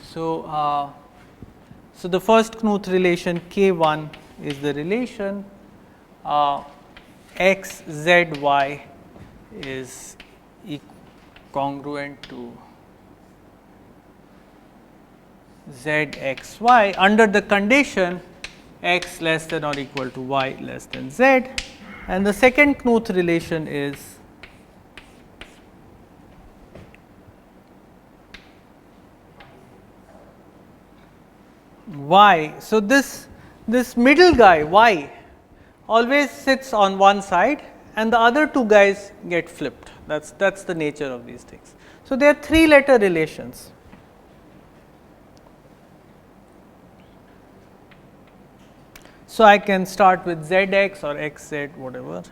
So the first Knuth relation K1 is the relation x z y is congruent to z x y under the condition x less than or equal to y less than z, and the second Knuth relation is y. So, this middle guy y always sits on one side and the other two guys get flipped. That is the nature of these things. So, there are 3 letter relations. So, I can start with zx or xz, whatever.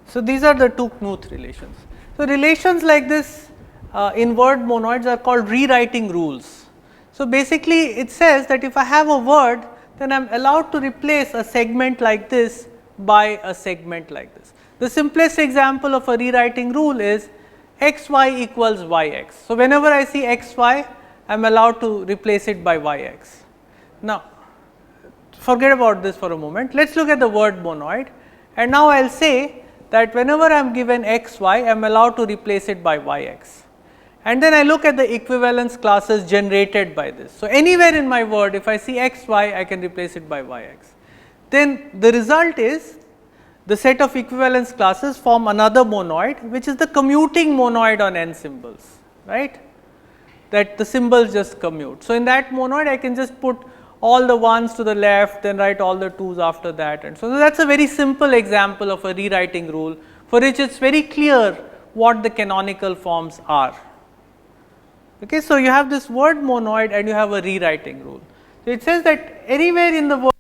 So, these are the 2 Knuth relations. So, relations like this in word monoids are called rewriting rules. So, basically it says that if I have a word, then I am allowed to replace a segment like this by a segment like this. The simplest example of a rewriting rule is x y equals y x. So, whenever I see x y, I am allowed to replace it by y x. Now, forget about this for a moment. Let us look at the word monoid, and now I will say that whenever I am given x y, I am allowed to replace it by y x. And then I look at the equivalence classes generated by this. So, anywhere in my word, if I see x y, I can replace it by y x. Then the result is the set of equivalence classes form another monoid, which is the commuting monoid on n symbols, right, that the symbols just commute. So, in that monoid, I can just put all the 1s to the left, then write all the 2s after that, and so that is a very simple example of a rewriting rule for which it is very clear what the canonical forms are. Okay, so, you have this word monoid and you have a rewriting rule. So, it says that anywhere in the word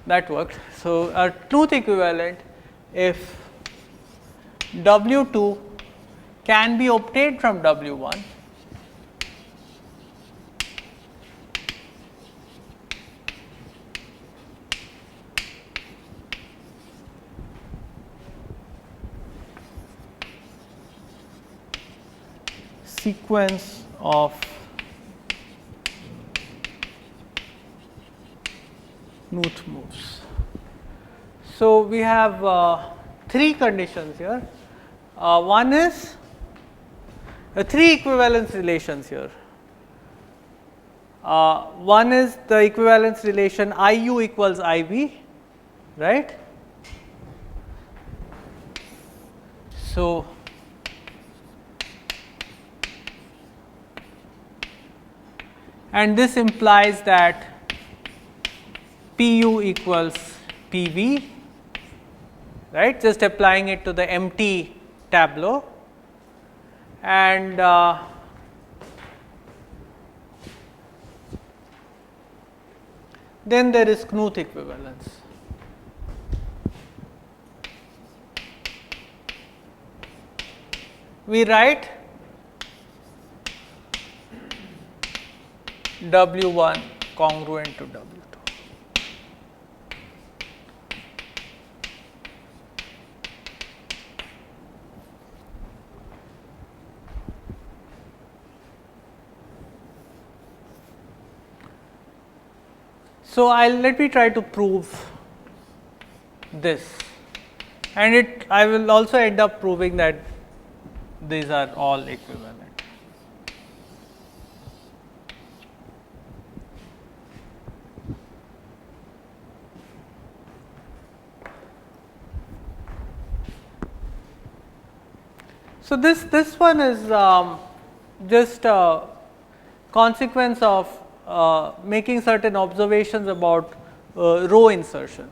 that worked. So, a Knuth equivalent, if W 2 can be obtained from W 1, sequence of Knuth moves. So, we have 3 conditions here. One is 3 equivalence relations here. One is the equivalence relation IU equals IB, right. So, and this implies that PU equals PV, right, just applying it to the empty tableau, and then there is Knuth equivalence. We write W1 congruent to W2. So, let me try to prove this, and I will also end up proving that these are all equivalent. So, this one is just a consequence of making certain observations about row insertion.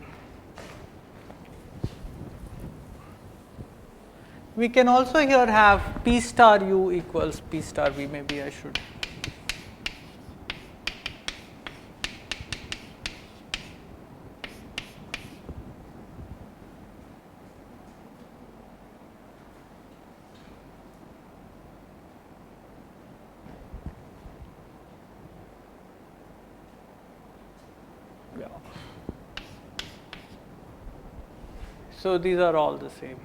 We can also here have P star u equals P star v. Maybe I should. Yeah. So these are all the same.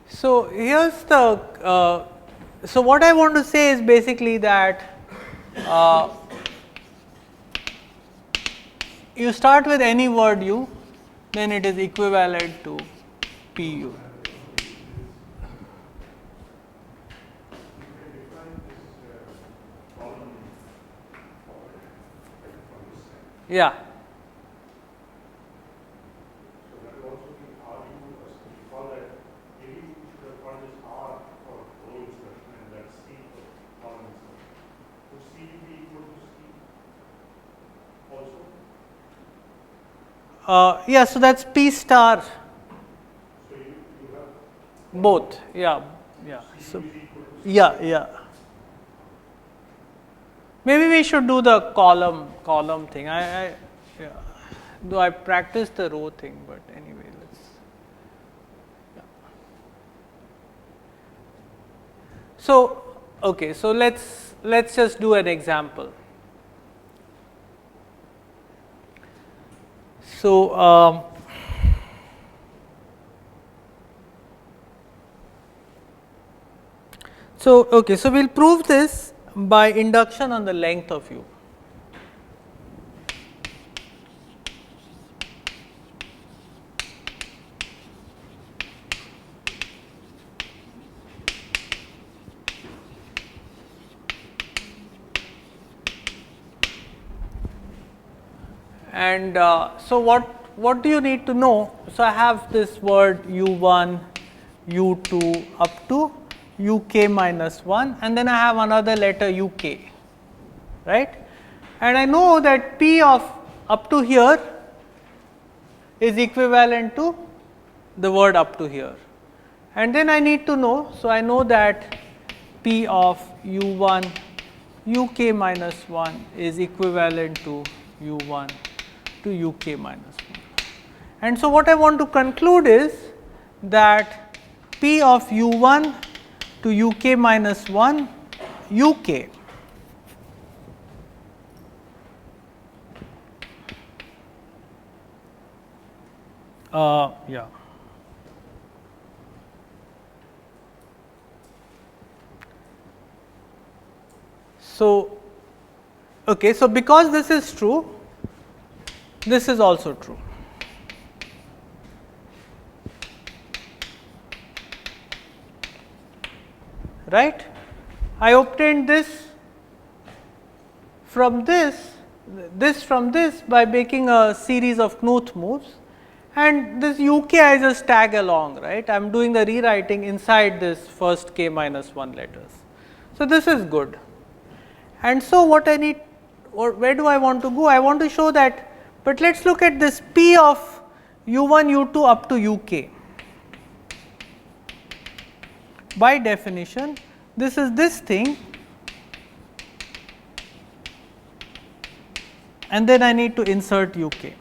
So here's the, so what I want to say is basically that you start with any word u, then it is equivalent to pu. Yeah. Yeah, so that's P star. Both, yeah, yeah. So, yeah. Maybe we should do the column thing. Yeah. Though I practiced the row thing, but anyway, let's. Yeah. So, okay, so let's just do an example. So, okay, so we'll prove this by induction on the length of u. And so what do you need to know? So I have this word u1, u2 up to uk minus 1, and then I have another letter uk, right? And I know that p of up to here is equivalent to the word up to here. And then I need to know, so I know that p of u1 uk minus 1 is equivalent to u1 to uk minus 1. And so what I want to conclude is that p of u1 to uk minus 1 uk yeah. So, okay, so because this is true, this is also true. Right? I obtained this from this by making a series of Knuth moves, and this uk I just tag along, right? I am doing the rewriting inside this first k minus 1 letters. So, this is good. And so, what I need, or where do I want to go? I want to show that, but let us look at this p of u1 u2 up to uk. By definition, this is this thing, and then I need to insert uk,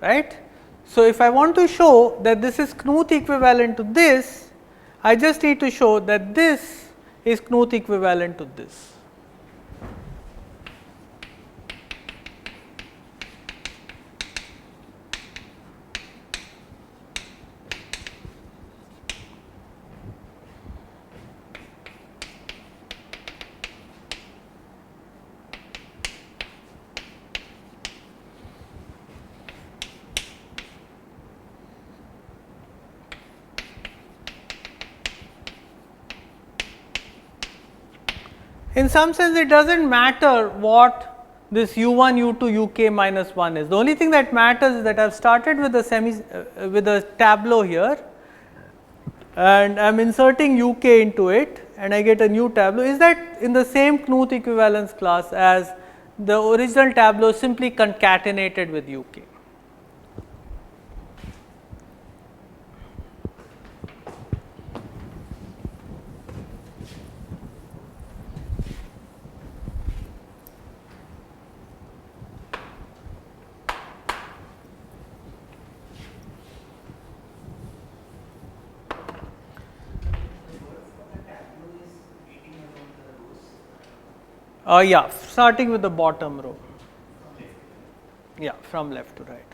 right. So, if I want to show that this is Knuth equivalent to this, I just need to show that this is Knuth equivalent to this. In some sense, it does not matter what this u1, u2, uk minus 1 is. The only thing that matters is that I have started with a with a tableau here, and I am inserting uk into it, and I get a new tableau. Is that in the same Knuth equivalence class as the original tableau simply concatenated with uk? Yeah, starting with the bottom row. Yeah, from left to right.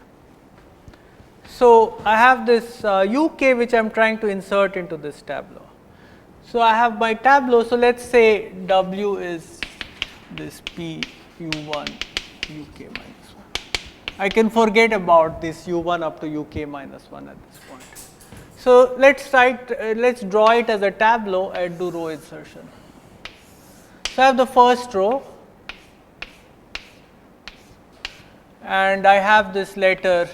So, I have this uk which I am trying to insert into this tableau. So, I have my tableau. So, let us say W is this P u1 uk minus 1. I can forget about this u1 up to uk minus 1 at this point. So, let us draw it as a tableau and do row insertion. So, I have the first row, and I have this letter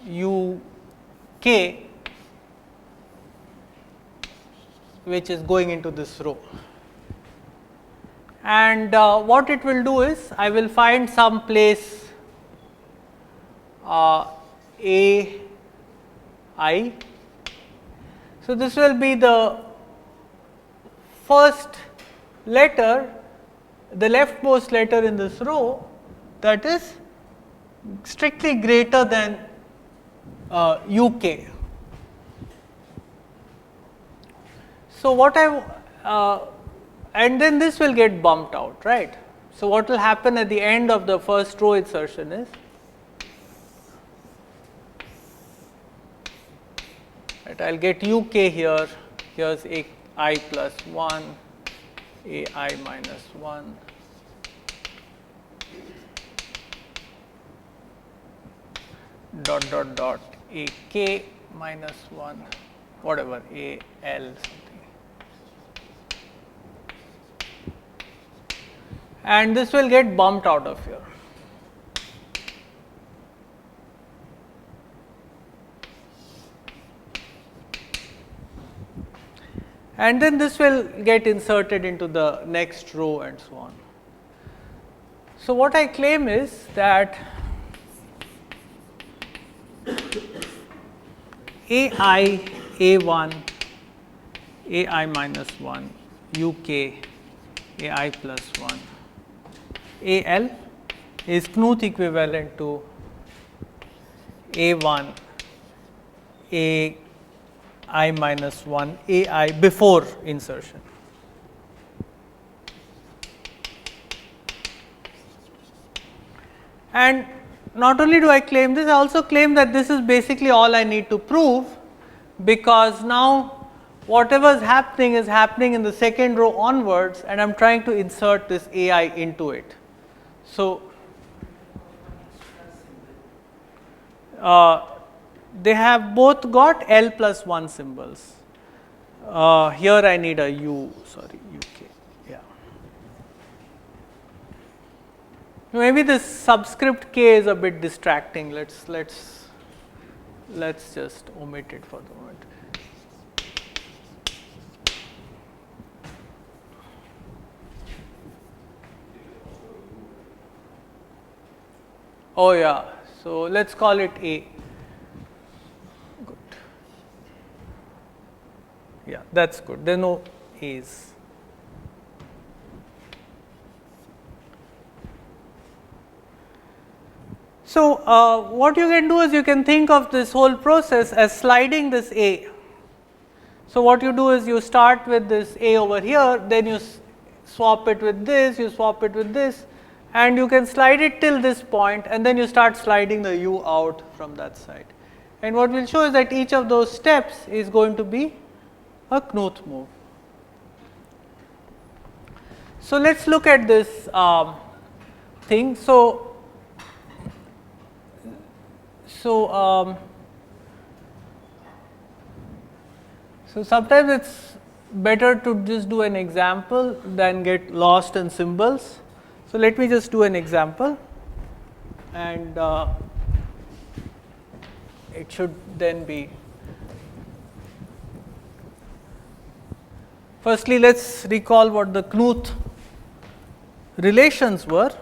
u k which is going into this row. And what it will do is, I will find some place a I. So, this will be the first letter, the leftmost letter in this row, that is strictly greater than uk. So, what and then this will get bumped out, right. So, what will happen at the end of the first row insertion is, right, I will get uk here, here is a I plus 1, a I minus 1, dot dot dot a k minus 1, whatever, a l something, and this will get bumped out of here. And then this will get inserted into the next row and so on. So, what I claim is that a I, a 1, a I minus 1, u k, a I plus 1, a l is Knuth equivalent to a 1, a I minus 1, a I before insertion. And not only do I claim this, I also claim that this is basically all I need to prove, because now whatever is happening in the second row onwards, and I am trying to insert this a I into it. So, they have both got L plus 1 symbols. Here I need a U, sorry, UK, yeah. Maybe this subscript K is a bit distracting. Let's just omit it for the moment. Oh yeah, so let's call it A. Good. Yeah, that's good. There are no A's. So, what you can do is you can think of this whole process as sliding this A. So, what you do is you start with this A over here, then you swap it with this, you swap it with this, and you can slide it till this point, and then you start sliding the U out from that side. And what we will show is that each of those steps is going to be a Knuth move. So, let us look at this thing. So sometimes it's better to just do an example than get lost in symbols. So, let me just do an example, and it should then be. Firstly, let us recall what the Knuth relations were.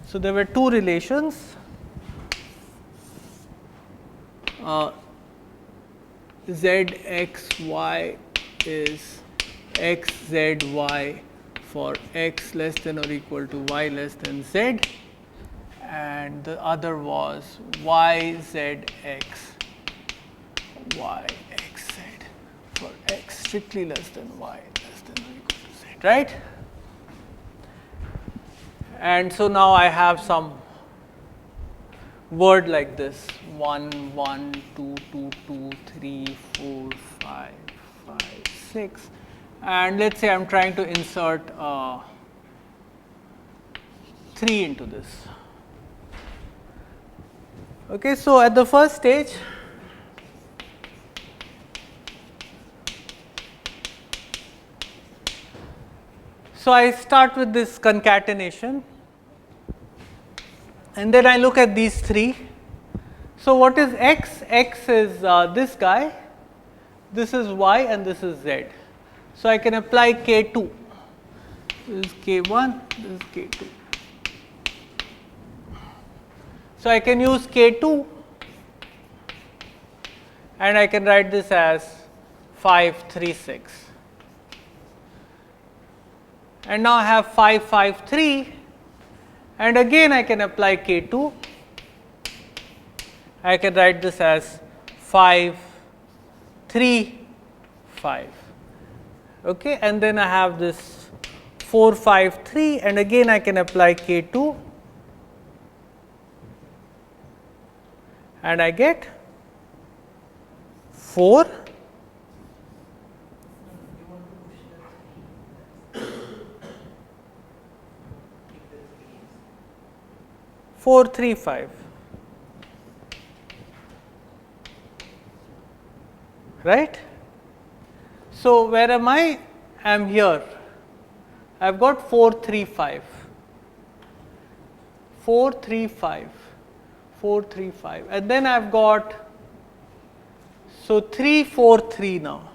So, there were two relations, z x y is x z y for x less than or equal to y less than z, and the other was y z x y x z for x strictly less than y less than or equal to z, right? And so now I have some word like this 1 1 2 2 2 3 4 5 5 6, and let us say I am trying to insert 3 into this. Okay, so at the first stage, so I start with this concatenation, and then I look at these three. So, what is x? X is this guy, this is y, and this is z. So, I can apply k2. This is k1, this is k2. So, I can use k2, and I can write this as 5 3 6. And now I have 5 5 3, and again I can apply k2. I can write this as 5 3 5. Okay, and then I have this 4 5 3, and again I can apply k2, and I get 4 4 3 5, right. So, where am I? I am here. I have got 4 3 5, 4 3 5, 4 3 5, and then I have got, so 3 4 3 now.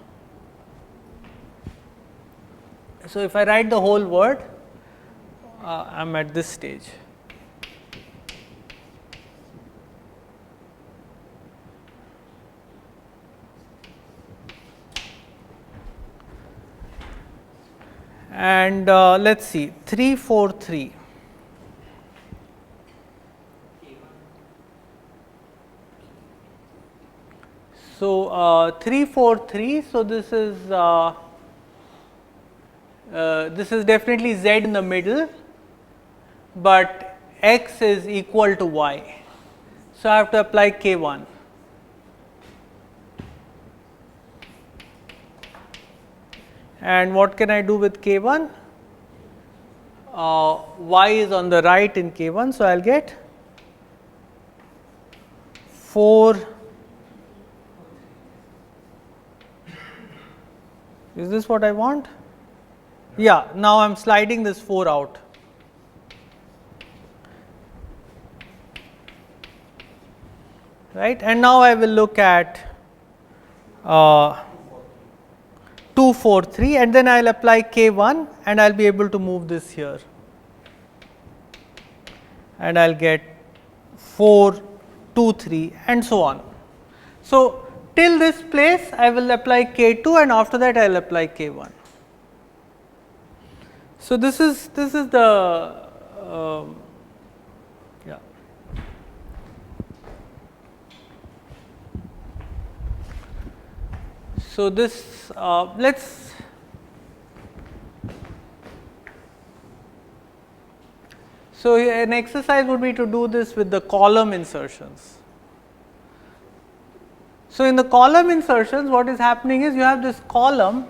So, if I write the whole word, I am at this stage. And let us see 3 4 3. So, 3 4 3. So, this is definitely z in the middle, but x is equal to y. So, I have to apply k1. And what can I do with k1? Y is on the right in k1, so I will get 4. Is this what I want? Yeah, now I am sliding this 4 out. Right, and now I will look at 2 4 3, and then I will apply k1, and I will be able to move this here, and I will get 4 2 3 and so on. So, till this place I will apply k2, and after that I will apply k1. So, this is the yeah. So, this let us so an exercise would be to do this with the column insertions. So, in the column insertions, what is happening is you have this column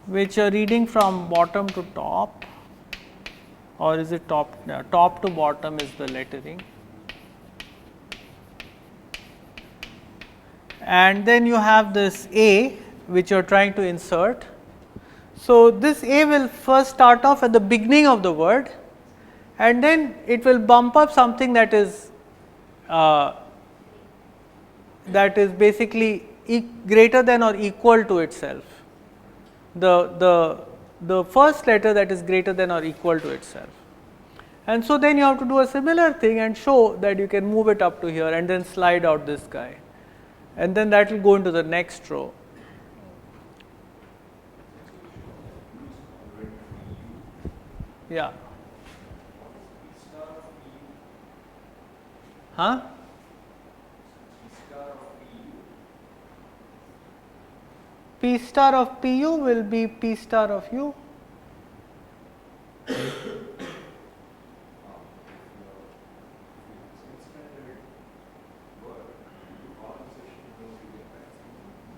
which you are reading from bottom to top, or is it top? No, top to bottom is the lettering. and then you have this A which you are trying to insert. So, this A will first start off at the beginning of the word, and then it will bump up something that is basically greater than or equal to itself, the first letter that is greater than or equal to itself. And so, then you have to do a similar thing and show that you can move it up to here and then slide out this guy, and then that will go into the next row. Yeah. Huh? P star of PU will be P star of U.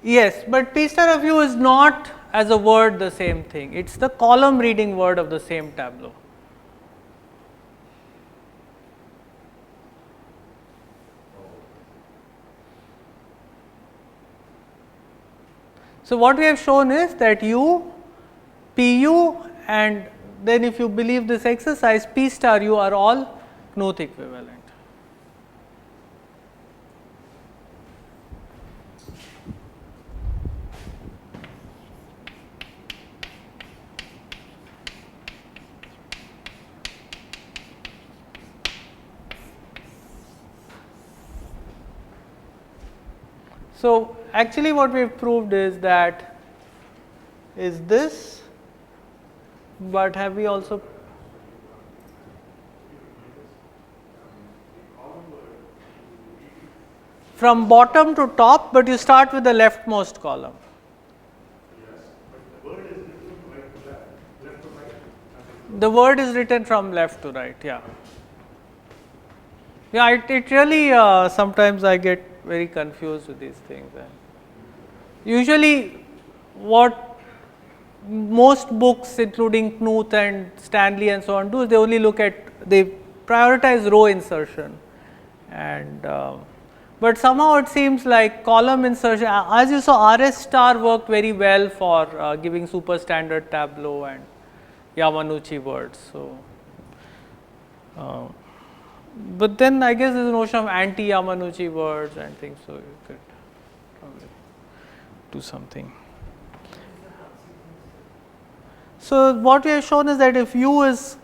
Yes, but P star of U is not as a word the same thing. It is the column reading word of the same tableau. So, what we have shown is that U, PU, and then if you believe this exercise, P star U are all Knuth equivalent. So, actually what we have proved is that is this, but have we also from bottom to top, but you start with the leftmost column. The word is written from left to right, yeah. Yeah, it really sometimes I get very confused with these things. And usually, what most books, including Knuth and Stanley and so on, do is they only look at, they prioritize row insertion, and but somehow it seems like column insertion, as you saw, RS star worked very well for giving super standard tableau and Yamanouchi words. So, but then I guess there is a notion of anti Yamanouchi words and things, so you could probably do something. So, what we have shown is that if U is,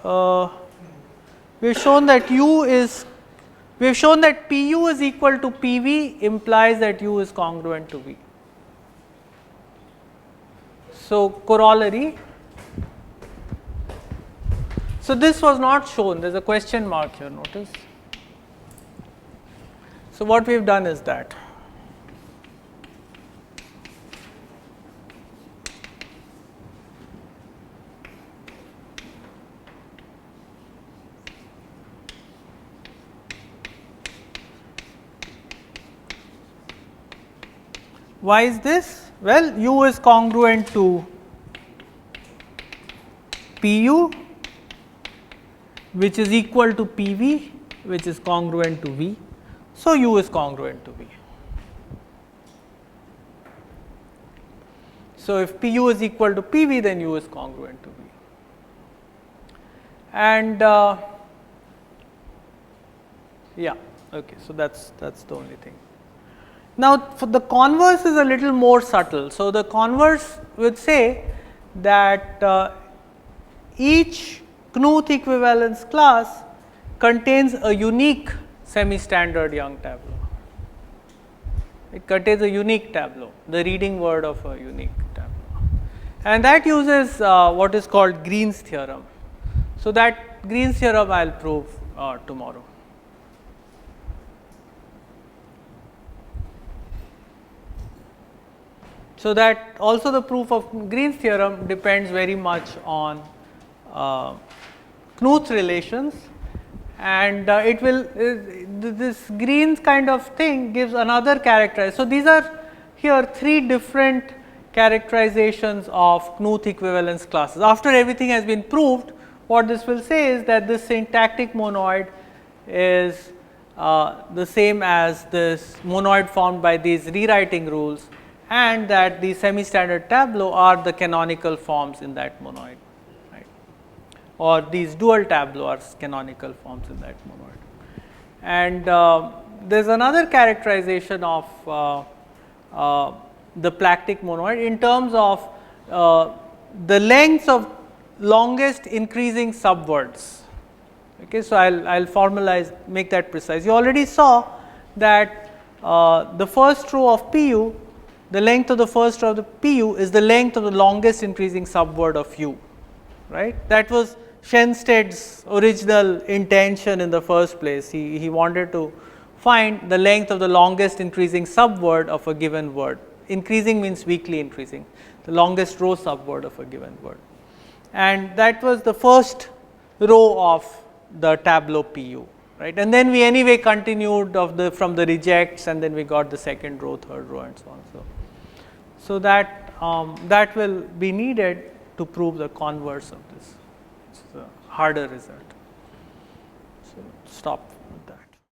we have shown that U is, we have shown that PU is equal to PV implies that U is congruent to V. So, corollary. So, this was not shown, there is a question mark here, notice. So, what we have done is that. Why is this? Well, U is congruent to PU, which is equal to PV, which is congruent to V. So, U is congruent to V. So, if PU is equal to PV, then U is congruent to V. And yeah, okay. So, that's the only thing. Now, for the converse is a little more subtle. So, the converse would say that each Knuth equivalence class contains a unique semi-standard Young tableau. It contains a unique tableau, the reading word of a unique tableau, and that uses what is called Green's theorem. So, that Green's theorem I will prove tomorrow. So, that also the proof of Green's theorem depends very much on Knuth relations, and it will this Green's kind of thing gives another character. So, these are here three different characterizations of Knuth equivalence classes. After everything has been proved, what this will say is that this syntactic monoid is the same as this monoid formed by these rewriting rules, and that the semi-standard tableau are the canonical forms in that monoid, right? Or these dual tableau are canonical forms in that monoid. And there is another characterization of the plactic monoid in terms of the lengths of longest increasing subwords. Okay, so I'll formalize, make that precise. You already saw that the first row of PU, the length of the first row of the PU is the length of the longest increasing subword of U, right? That was Shensted's original intention in the first place. He wanted to find the length of the longest increasing subword of a given word. Increasing means weakly increasing, the longest row subword of a given word. And that was the first row of the tableau PU, right? And then we anyway continued from the rejects, and then we got the second row, third row, and so on. So that that will be needed to prove the converse of this. It's a harder result. So stop with that.